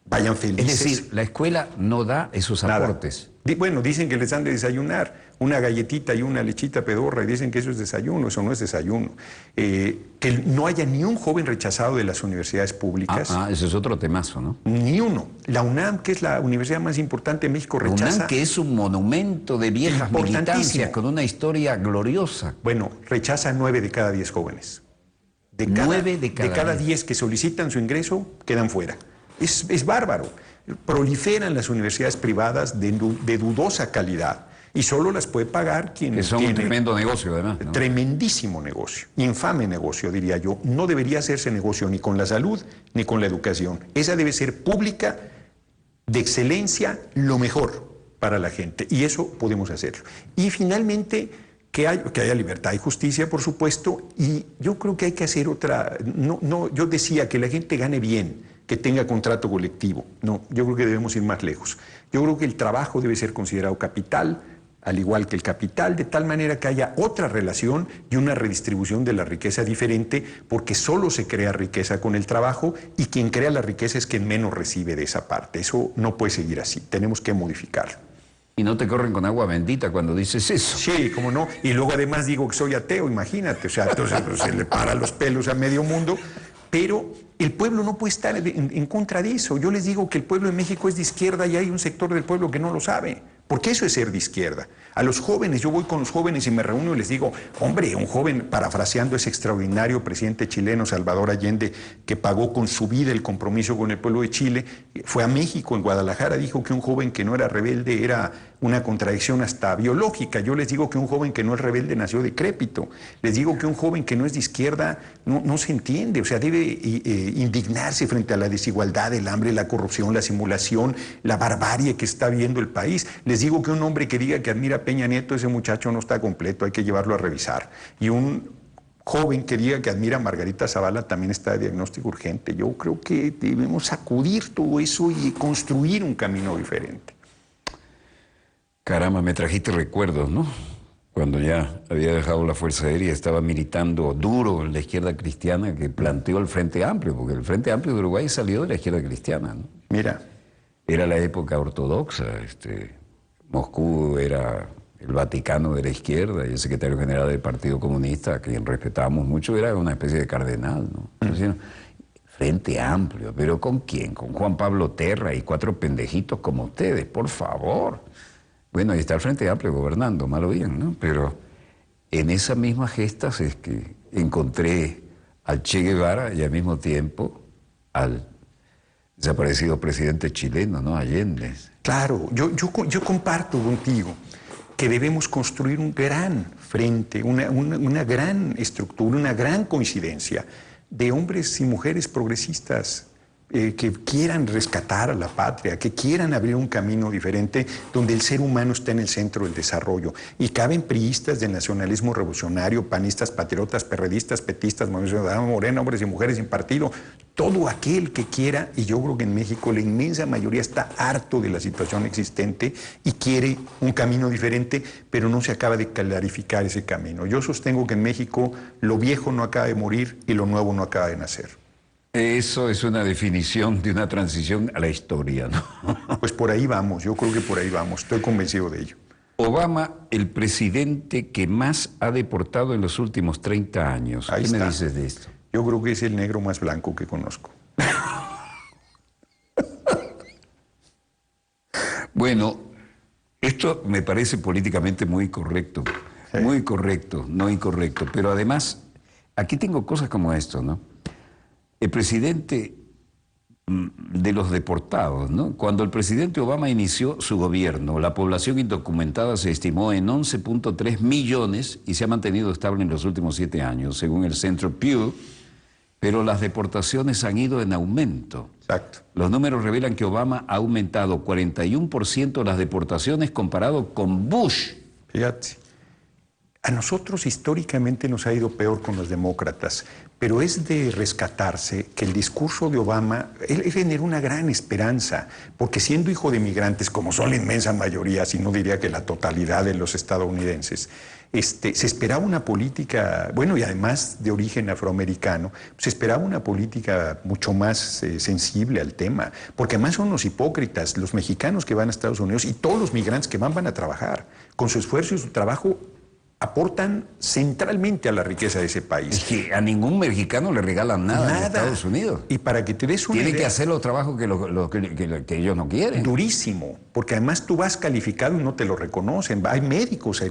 vayan felices. Es decir, la escuela no da esos aportes. Bueno, dicen que les dan de desayunar una galletita y una lechita pedorra y dicen que eso es desayuno, eso no es desayuno. Que no haya ni un joven rechazado de las universidades públicas. Ese es otro temazo, ¿no? Ni uno. La UNAM, que es la universidad más importante de México, rechaza. La UNAM, que es un monumento de viejas militancias con una historia gloriosa. Bueno, rechaza 9 de cada 10 jóvenes. De cada 10 que solicitan su ingreso, quedan fuera. Es bárbaro. Proliferan las universidades privadas de dudosa calidad y solo las puede pagar quien que son tiene... un tremendo negocio, además, ¿no? Tremendísimo negocio, infame negocio, diría yo. No debería hacerse negocio ni con la salud ni con la educación. Esa debe ser pública, de excelencia, lo mejor para la gente. Y eso podemos hacerlo. Y finalmente... Que haya libertad y justicia, por supuesto, y yo creo que hay que hacer otra... yo decía que la gente gane bien, que tenga contrato colectivo. No, yo creo que debemos ir más lejos. Yo creo que el trabajo debe ser considerado capital, al igual que el capital, de tal manera que haya otra relación y una redistribución de la riqueza diferente, porque solo se crea riqueza con el trabajo y quien crea la riqueza es quien menos recibe de esa parte. Eso no puede seguir así, tenemos que modificarlo. Y no te corren con agua bendita cuando dices eso. Sí, cómo no. Y luego además digo que soy ateo, imagínate. O sea, entonces se le para los pelos a medio mundo. Pero el pueblo no puede estar en contra de eso. Yo les digo que el pueblo de México es de izquierda y hay un sector del pueblo que no lo sabe. Porque eso es ser de izquierda. A los jóvenes, yo voy con los jóvenes y me reúno y les digo, hombre, un joven, parafraseando ese extraordinario presidente chileno, Salvador Allende, que pagó con su vida el compromiso con el pueblo de Chile, fue a México, en Guadalajara, dijo que un joven que no era rebelde era una contradicción hasta biológica. Yo les digo que un joven que no es rebelde nació decrépito. Les digo que un joven que no es de izquierda no se entiende, o sea, debe indignarse frente a la desigualdad, el hambre, la corrupción, la simulación, la barbarie que está viendo el país. Les digo que un hombre que diga que admira a Peña Nieto, ese muchacho no está completo, hay que llevarlo a revisar. Y un joven que diga que admira a Margarita Zavala también está de diagnóstico urgente. Yo creo que debemos sacudir todo eso y construir un camino diferente. Caramba, me trajiste recuerdos, ¿no? Cuando ya había dejado la Fuerza Aérea, estaba militando duro en la izquierda cristiana que planteó el Frente Amplio, porque el Frente Amplio de Uruguay salió de la izquierda cristiana, ¿no? Mira. Era la época ortodoxa, Moscú era el Vaticano de la izquierda y el secretario general del Partido Comunista, a quien respetábamos mucho, era una especie de cardenal, ¿no? Entonces, Frente Amplio, ¿pero con quién? Con Juan Pablo Terra y 4 pendejitos como ustedes, por favor. Bueno, ahí está el Frente Amplio gobernando, mal o bien, ¿no? Pero en esas mismas gestas es que encontré al Che Guevara y al mismo tiempo al desaparecido presidente chileno, ¿no? Allende. Claro, yo comparto contigo que debemos construir un gran frente, una gran estructura, una gran coincidencia de hombres y mujeres progresistas que quieran rescatar a la patria, que quieran abrir un camino diferente donde el ser humano está en el centro del desarrollo. Y caben priistas del nacionalismo revolucionario, panistas, patriotas, perredistas, petistas, Movimiento Ciudadano, Morena, hombres y mujeres sin partido, todo aquel que quiera, y yo creo que en México la inmensa mayoría está harto de la situación existente y quiere un camino diferente, pero no se acaba de clarificar ese camino. Yo sostengo que en México lo viejo no acaba de morir y lo nuevo no acaba de nacer. Eso es una definición de una transición a la historia, ¿no? Pues por ahí vamos, yo creo que por ahí vamos, estoy convencido de ello. Obama, el presidente que más ha deportado en los últimos 30 años. Ahí ¿Qué está. me dices de esto? Yo creo que es el negro más blanco que conozco. Bueno, esto me parece políticamente muy correcto, Sí. muy correcto, no incorrecto, pero además, aquí tengo cosas como esto, ¿no? El presidente de los deportados, ¿no? Cuando el presidente Obama inició su gobierno, la población indocumentada se estimó en 11.3 millones y se ha mantenido estable en los últimos 7 años, según el Centro Pew, pero las deportaciones han ido en aumento. Exacto. Los números revelan que Obama ha aumentado 41% las deportaciones comparado con Bush. Fíjate. A nosotros históricamente nos ha ido peor con los demócratas, pero es de rescatarse que el discurso de Obama, él generó una gran esperanza, porque siendo hijo de migrantes, como son la inmensa mayoría, si no diría que la totalidad de los estadounidenses, se esperaba una política, bueno, y además de origen afroamericano, se esperaba una política mucho más sensible al tema, porque además son los hipócritas, los mexicanos que van a Estados Unidos y todos los migrantes que van a trabajar, con su esfuerzo y su trabajo aportan centralmente a la riqueza de ese país. Es que a ningún mexicano le regalan nada en Estados Unidos. Y para que te des una Tienen idea, que hacer los trabajos que ellos no quieren. durísimo, porque además tú vas calificado y no te lo reconocen. Hay médicos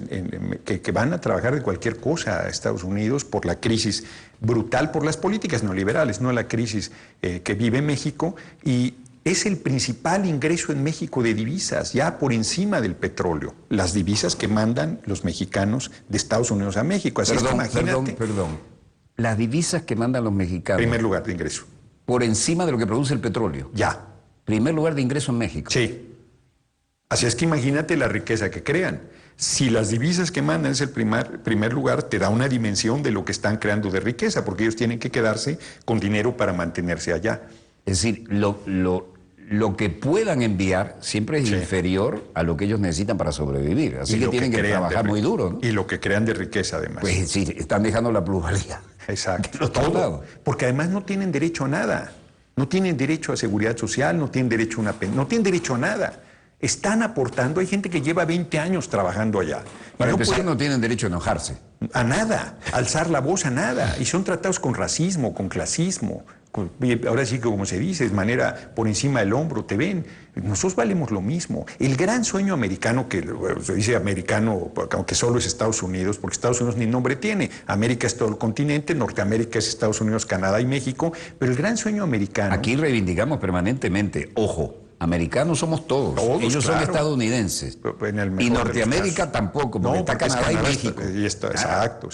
que van a trabajar de cualquier cosa a Estados Unidos por la crisis brutal, por las políticas neoliberales, no la crisis que vive México, y es el principal ingreso en México de divisas, ya por encima del petróleo, las divisas que mandan los mexicanos de Estados Unidos a México. Así es que imagínate, Perdón. Las divisas que mandan los mexicanos, primer lugar de ingreso. por encima de lo que produce el petróleo. Ya. Primer lugar de ingreso en México. Sí. Así es que imagínate la riqueza que crean. Si las divisas que mandan es el primer lugar, te da una dimensión de lo que están creando de riqueza, porque ellos tienen que quedarse con dinero para mantenerse allá. Es decir, lo que puedan enviar siempre es inferior a lo que ellos necesitan para sobrevivir. Así que tienen que trabajar muy duro, ¿no? Y lo que crean de riqueza, además. Pues sí, están dejando la plusvalía. Exacto. Todo. Porque además no tienen derecho a nada. No tienen derecho a seguridad social, no tienen derecho a una no tienen derecho a nada. Están aportando. Hay gente que lleva 20 años trabajando allá. Para empezar, no tienen derecho a enojarse. A nada, alzar la voz a nada. Y son tratados con racismo, con clasismo. Ahora sí que como se dice, de manera por encima del hombro, te ven. Nosotros valemos lo mismo. El gran sueño americano, que se dice americano, aunque solo es Estados Unidos, porque Estados Unidos ni nombre tiene. América es todo el continente, Norteamérica es Estados Unidos, Canadá y México. Pero el gran sueño americano... Aquí reivindicamos permanentemente, ojo, americanos somos todos. Ellos son estadounidenses. Y Norteamérica tampoco, porque está Canadá y México. Exacto.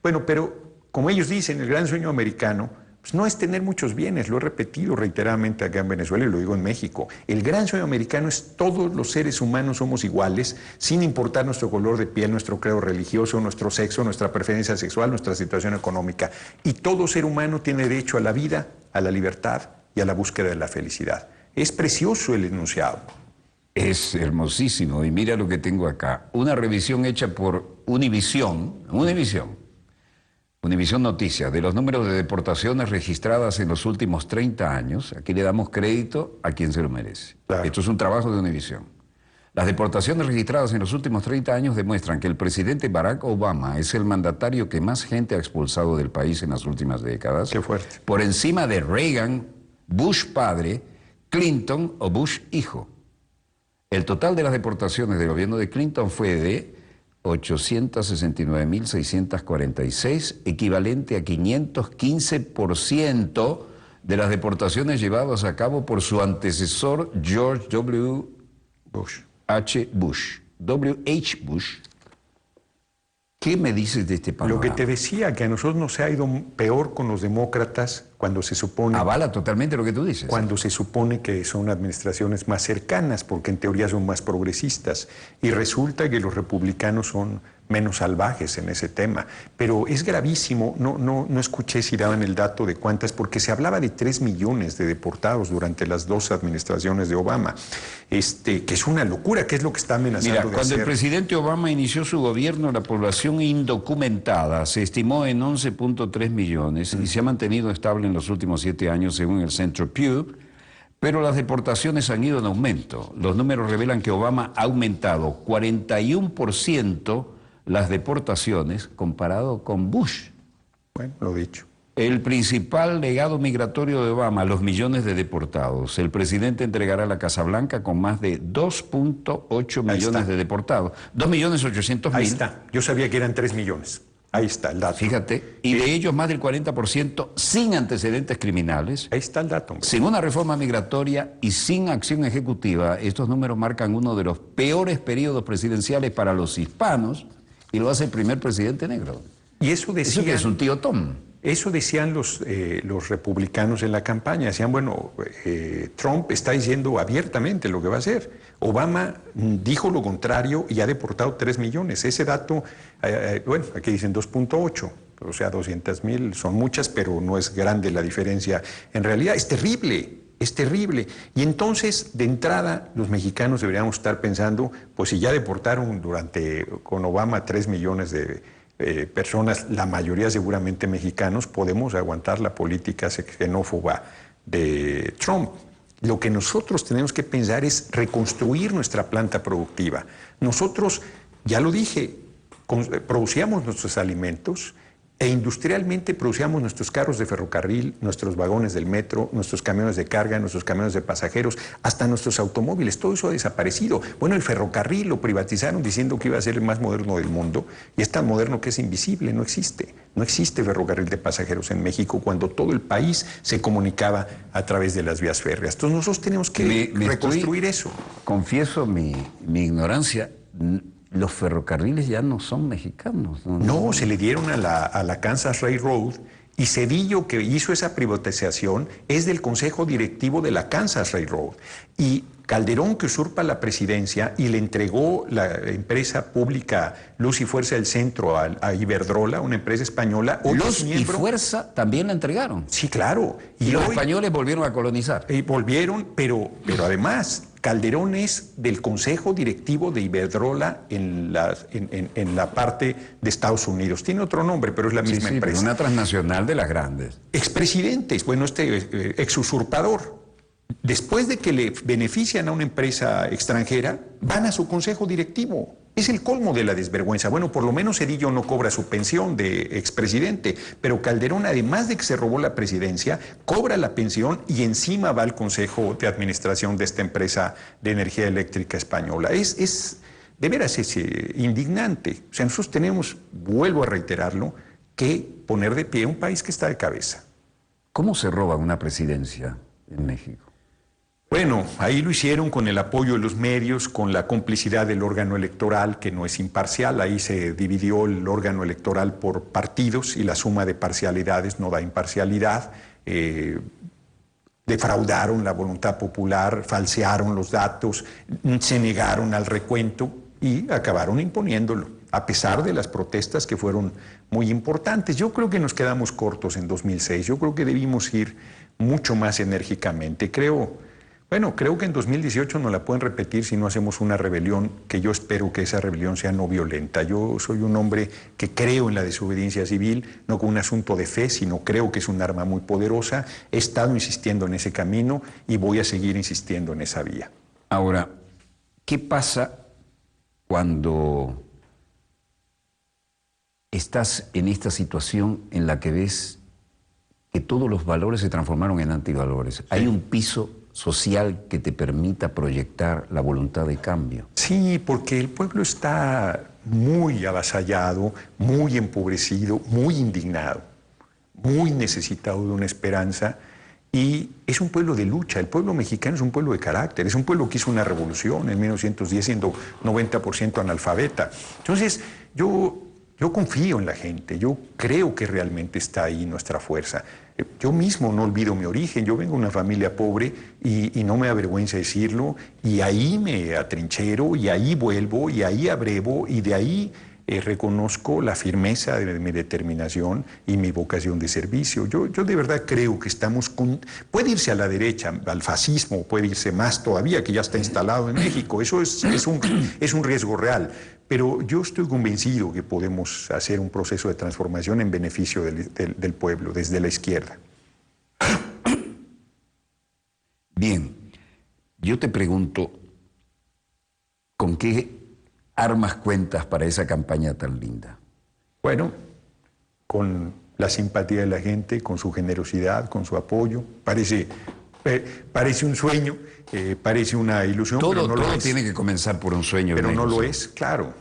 Bueno, pero como ellos dicen, el gran sueño americano pues no es tener muchos bienes, lo he repetido reiteradamente acá en Venezuela y lo digo en México. El gran sueño americano es todos los seres humanos somos iguales, sin importar nuestro color de piel, nuestro credo religioso, nuestro sexo, nuestra preferencia sexual, nuestra situación económica. Y todo ser humano tiene derecho a la vida, a la libertad y a la búsqueda de la felicidad. Es precioso el enunciado. Es hermosísimo. Y mira lo que tengo acá. Una revisión hecha por Univisión Noticias, de los números de deportaciones registradas en los últimos 30 años. Aquí le damos crédito a quien se lo merece. Claro. Esto es un trabajo de Univisión. Las deportaciones registradas en los últimos 30 años demuestran que el presidente Barack Obama es el mandatario que más gente ha expulsado del país en las últimas décadas. Qué fuerte. Por encima de Reagan, Bush padre, Clinton o Bush hijo. El total de las deportaciones del gobierno de Clinton fue de 869.646, equivalente a 515% de las deportaciones llevadas a cabo por su antecesor George W. H. Bush. W.H. Bush. ¿Qué me dices de este panorama? Lo que te decía, que a nosotros nos ha ido peor con los demócratas cuando se supone... Avala totalmente lo que tú dices. Cuando se supone que son administraciones más cercanas, porque en teoría son más progresistas. Y resulta que los republicanos son menos salvajes en ese tema. Pero es gravísimo, no escuché si daban el dato de cuántas, porque se hablaba de 3 millones de deportados durante las 2 administraciones de Obama, que es una locura, que es lo que está amenazando de hacer. Cuando el presidente Obama inició su gobierno, la población indocumentada se estimó en 11.3 millones y se ha mantenido estable en los últimos 7 años, según el Centro Pew, pero las deportaciones han ido en aumento. Los números revelan que Obama ha aumentado 41% las deportaciones comparado con Bush. Bueno, lo dicho. El principal legado migratorio de Obama, los millones de deportados. El presidente entregará la Casa Blanca con más de 2.8 millones de deportados. 2.800.000. Ahí está. Yo sabía que eran 3 millones. Ahí está el dato. Fíjate, y de ellos más del 40% sin antecedentes criminales. Ahí está el dato, hombre. Sin una reforma migratoria y sin acción ejecutiva, estos números marcan uno de los peores periodos presidenciales para los hispanos, y lo hace el primer presidente negro. Y eso decía... Eso que es un tío Tom. Eso decían los republicanos en la campaña. Decían, bueno, Trump está diciendo abiertamente lo que va a hacer. Obama dijo lo contrario y ha deportado 3 millones. Ese dato, bueno, aquí dicen 2.8, o sea, 200.000 son muchas, pero no es grande la diferencia. En realidad es terrible. Es terrible. Y entonces, de entrada, los mexicanos deberíamos estar pensando, pues si ya deportaron con Obama 3 millones de personas, la mayoría seguramente mexicanos, podemos aguantar la política xenófoba de Trump. Lo que nosotros tenemos que pensar es reconstruir nuestra planta productiva. Nosotros, ya lo dije, producíamos nuestros alimentos e industrialmente producíamos nuestros carros de ferrocarril, nuestros vagones del metro, nuestros camiones de carga, nuestros camiones de pasajeros, hasta nuestros automóviles. Todo eso ha desaparecido. Bueno, el ferrocarril lo privatizaron diciendo que iba a ser el más moderno del mundo y es tan moderno que es invisible, no existe. No existe ferrocarril de pasajeros en México cuando todo el país se comunicaba a través de las vías férreas. Entonces nosotros tenemos que reconstruir eso. Confieso mi ignorancia. Los ferrocarriles ya no son mexicanos. No, se le dieron a la Kansas Railroad, y Cedillo, que hizo esa privatización, es del consejo directivo de la Kansas Railroad. Y Calderón, que usurpa la presidencia y le entregó la empresa pública Luz y Fuerza del Centro a Iberdrola, una empresa española. Luz y Fuerza también la entregaron. Sí, claro. Y los españoles volvieron a colonizar. Volvieron, pero además, Calderón es del consejo directivo de Iberdrola en la parte de Estados Unidos. Tiene otro nombre, pero es la misma empresa. Una transnacional de las grandes. Expresidentes, bueno, exusurpador. Después de que le benefician a una empresa extranjera, van a su consejo directivo. Es el colmo de la desvergüenza. Bueno, por lo menos Cedillo no cobra su pensión de expresidente, pero Calderón, además de que se robó la presidencia, cobra la pensión y encima va al consejo de administración de esta empresa de energía eléctrica española. De veras es indignante. O sea, nosotros tenemos, vuelvo a reiterarlo, que poner de pie un país que está de cabeza. ¿Cómo se roba una presidencia en México? Bueno, ahí lo hicieron con el apoyo de los medios, con la complicidad del órgano electoral, que no es imparcial. Ahí se dividió el órgano electoral por partidos y la suma de parcialidades no da imparcialidad. Defraudaron la voluntad popular, falsearon los datos, se negaron al recuento y acabaron imponiéndolo, a pesar de las protestas que fueron muy importantes. Yo creo que nos quedamos cortos en 2006. Yo creo que debimos ir mucho más enérgicamente. Creo que en 2018 nos la pueden repetir si no hacemos una rebelión, que yo espero que esa rebelión sea no violenta. Yo soy un hombre que creo en la desobediencia civil, no como un asunto de fe, sino creo que es un arma muy poderosa. He estado insistiendo en ese camino y voy a seguir insistiendo en esa vía. Ahora, ¿qué pasa cuando estás en esta situación en la que ves que todos los valores se transformaron en antivalores? Sí. Hay un piso social que te permita proyectar la voluntad de cambio. Sí, porque el pueblo está muy avasallado, muy empobrecido, muy indignado, muy necesitado de una esperanza, y es un pueblo de lucha. El pueblo mexicano es un pueblo de carácter, es un pueblo que hizo una revolución en 1910 siendo 90% analfabeta. Entonces, yo confío en la gente, yo creo que realmente está ahí nuestra fuerza. Yo mismo no olvido mi origen, yo vengo de una familia pobre y no me avergüenza decirlo, y ahí me atrinchero, y ahí vuelvo, y ahí abrevo, y de ahí reconozco la firmeza de mi determinación y mi vocación de servicio. Yo de verdad creo que estamos puede irse a la derecha, al fascismo, puede irse más todavía, que ya está instalado en México, eso es un riesgo real. Pero yo estoy convencido que podemos hacer un proceso de transformación en beneficio del pueblo, desde la izquierda. Bien, yo te pregunto, ¿con qué armas cuentas para esa campaña tan linda? Bueno, con la simpatía de la gente, con su generosidad, con su apoyo. Parece un sueño, parece una ilusión, pero no lo es. Tiene que comenzar por un sueño. Pero no lo es, claro.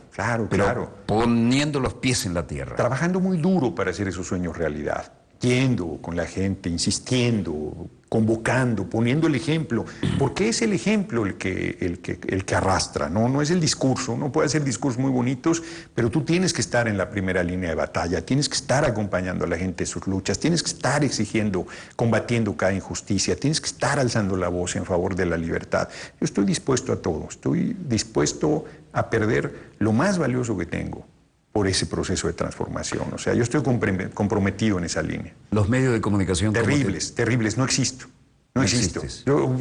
Poniendo los pies en la tierra. Trabajando muy duro para hacer esos sueños realidad. Yendo con la gente, insistiendo, convocando, poniendo el ejemplo, porque es el ejemplo el que arrastra, ¿no? No es el discurso. Uno puede hacer discursos muy bonitos, pero tú tienes que estar en la primera línea de batalla, tienes que estar acompañando a la gente en sus luchas, tienes que estar exigiendo, combatiendo cada injusticia, tienes que estar alzando la voz en favor de la libertad. Yo estoy dispuesto a todo, estoy dispuesto a perder lo más valioso que tengo por ese proceso de transformación. O sea, yo estoy comprometido en esa línea. Los medios de comunicación... Terribles, no existo. No existo.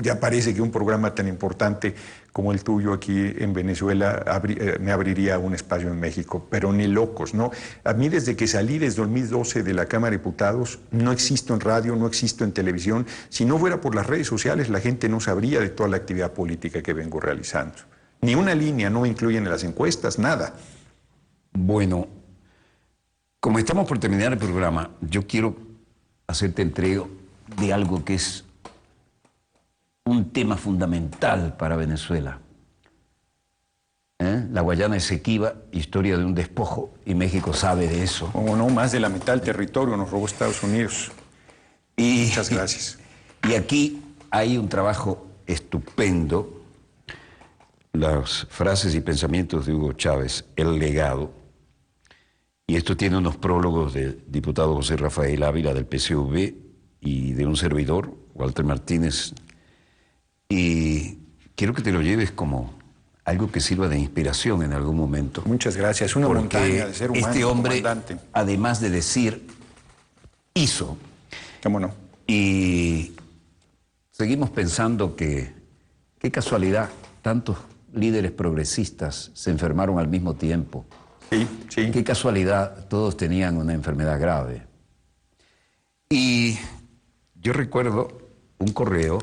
Ya parece que un programa tan importante como el tuyo aquí en Venezuela me abriría un espacio en México, pero ni locos, ¿no? A mí desde que salí desde 2012 de la Cámara de Diputados, no existo en radio, no existo en televisión. Si no fuera por las redes sociales, la gente no sabría de toda la actividad política que vengo realizando. Ni una línea no me incluyen en las encuestas, nada. Bueno, como estamos por terminar el programa, yo quiero hacerte entrega de algo que es un tema fundamental para Venezuela. La Guayana Esequiba, historia de un despojo, y México sabe de eso. Como no, más de la mitad del territorio nos robó Estados Unidos. Muchas gracias. Y aquí hay un trabajo estupendo, las frases y pensamientos de Hugo Chávez, el legado. Y esto tiene unos prólogos del diputado José Rafael Ávila del PCV y de un servidor, Walter Martínez. Y quiero que te lo lleves como algo que sirva de inspiración en algún momento. Muchas gracias. Una montaña de ser humano. Este hombre, además de decir, hizo. ¿Cómo no? Y seguimos pensando que, qué casualidad, tantos líderes progresistas se enfermaron al mismo tiempo. Sí. Qué casualidad, todos tenían una enfermedad grave. Y yo recuerdo un correo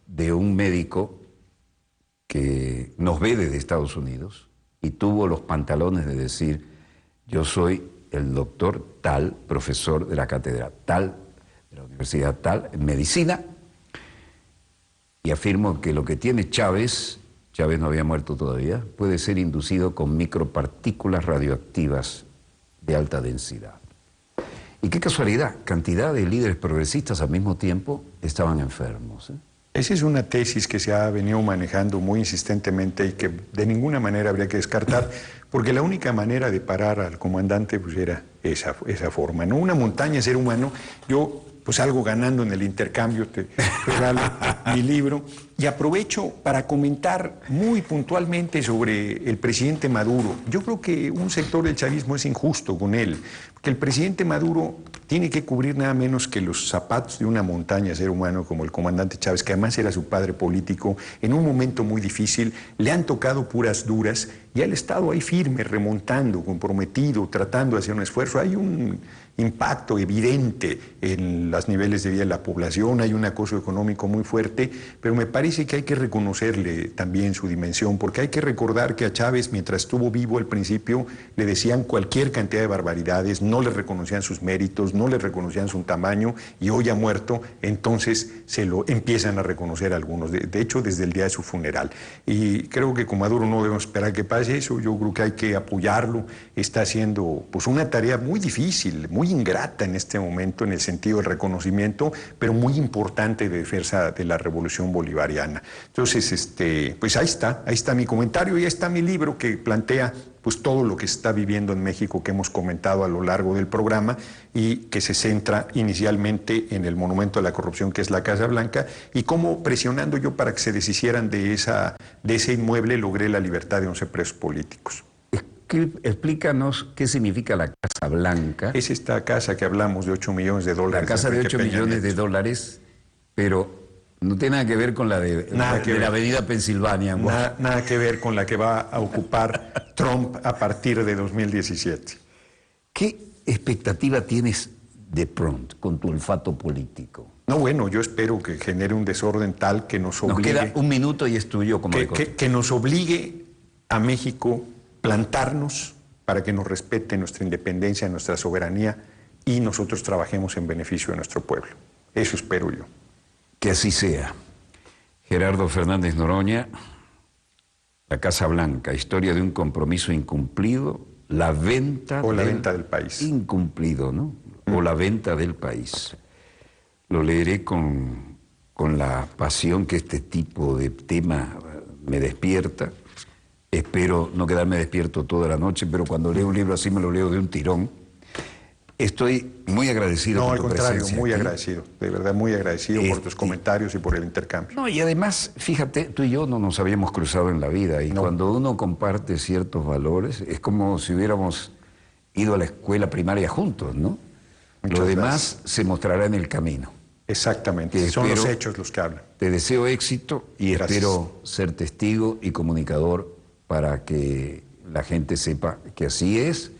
de un médico que nos ve desde Estados Unidos y tuvo los pantalones de decir, yo soy el doctor tal, profesor de la cátedra tal, de la universidad tal, en medicina, y afirmo que lo que tiene Chávez no había muerto todavía, puede ser inducido con micropartículas radioactivas de alta densidad. Y qué casualidad, cantidad de líderes progresistas al mismo tiempo estaban enfermos. Esa es una tesis que se ha venido manejando muy insistentemente y que de ninguna manera habría que descartar, porque la única manera de parar al comandante pues era esa forma, ¿no? Una montaña de ser humano. Yo pues salgo ganando en el intercambio, te regalo mi libro, y aprovecho para comentar muy puntualmente sobre el presidente Maduro. Yo creo que un sector del chavismo es injusto con él, porque el presidente Maduro tiene que cubrir nada menos que los zapatos de una montaña de ser humano como el comandante Chávez, que además era su padre político, en un momento muy difícil. Le han tocado puras duras y él ha estado ahí firme, remontando, comprometido, tratando de hacer un esfuerzo. Hay un impacto evidente en los niveles de vida de la población, hay un acoso económico muy fuerte, pero me parece que hay que reconocerle también su dimensión, porque hay que recordar que a Chávez, mientras estuvo vivo al principio, le decían cualquier cantidad de barbaridades, no le reconocían sus méritos, no le reconocían su tamaño, y hoy ha muerto, entonces se lo empiezan a reconocer algunos, de hecho desde el día de su funeral. Y creo que con Maduro no debemos esperar que pase eso, yo creo que hay que apoyarlo, está haciendo pues una tarea muy difícil, muy ingrata en este momento en el sentido del reconocimiento, pero muy importante de defensa de la revolución bolivariana. Entonces, pues ahí está mi comentario y ahí está mi libro que plantea pues todo lo que se está viviendo en México que hemos comentado a lo largo del programa y que se centra inicialmente en el monumento a la corrupción que es la Casa Blanca y cómo presionando yo para que se deshicieran de ese inmueble logré la libertad de 11 presos políticos. Explícanos qué significa la Casa Blanca. Es esta casa que hablamos de $8 millones. La casa de 8 millones de dólares, pero no tiene nada que ver con la de la avenida Pensilvania. Nada que ver con la que va a ocupar Trump a partir de 2017. ¿Qué expectativa tienes de Trump con tu olfato político? No, bueno, yo espero que genere un desorden tal que nos obligue... Nos queda un minuto y es tuyo como que nos obligue a México plantarnos para que nos respete nuestra independencia, nuestra soberanía y nosotros trabajemos en beneficio de nuestro pueblo. Eso espero yo. Que así sea. Gerardo Fernández Noroña, La Casa Blanca, historia de un compromiso incumplido, la venta del país. Incumplido, ¿no? O la venta del país. Lo leeré con la pasión que este tipo de tema me despierta. Espero no quedarme despierto toda la noche, pero cuando leo un libro así me lo leo de un tirón. Estoy muy agradecido por tu presencia. No, al contrario, muy aquí. agradecido, de verdad muy agradecido por tus comentarios y por el intercambio. No, y además, fíjate, tú y yo no nos habíamos cruzado en la vida, y cuando uno comparte ciertos valores, es como si hubiéramos ido a la escuela primaria juntos, ¿no? Lo demás se mostrará en el camino. Exactamente, son los hechos los que hablan. Te deseo éxito y Gracias. espero ser testigo y comunicador para que la gente sepa que así es,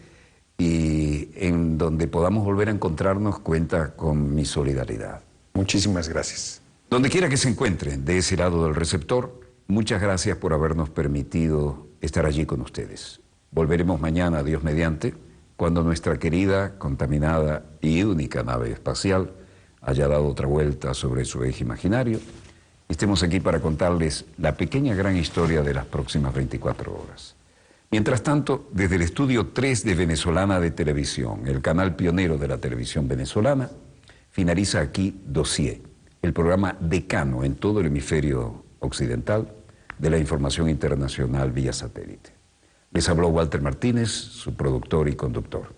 y en donde podamos volver a encontrarnos cuenta con mi solidaridad. Muchísimas gracias. Donde quiera que se encuentren de ese lado del receptor, muchas gracias por habernos permitido estar allí con ustedes. Volveremos mañana, Dios mediante, cuando nuestra querida, contaminada y única nave espacial haya dado otra vuelta sobre su eje imaginario. Estemos aquí para contarles la pequeña gran historia de las próximas 24 horas. Mientras tanto, desde el estudio 3 de Venezolana de Televisión, el canal pionero de la televisión venezolana, finaliza aquí Dossier, el programa decano en todo el hemisferio occidental de la información internacional vía satélite. Les habló Walter Martínez, su productor y conductor.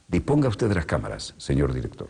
Disponga usted de las cámaras, señor director.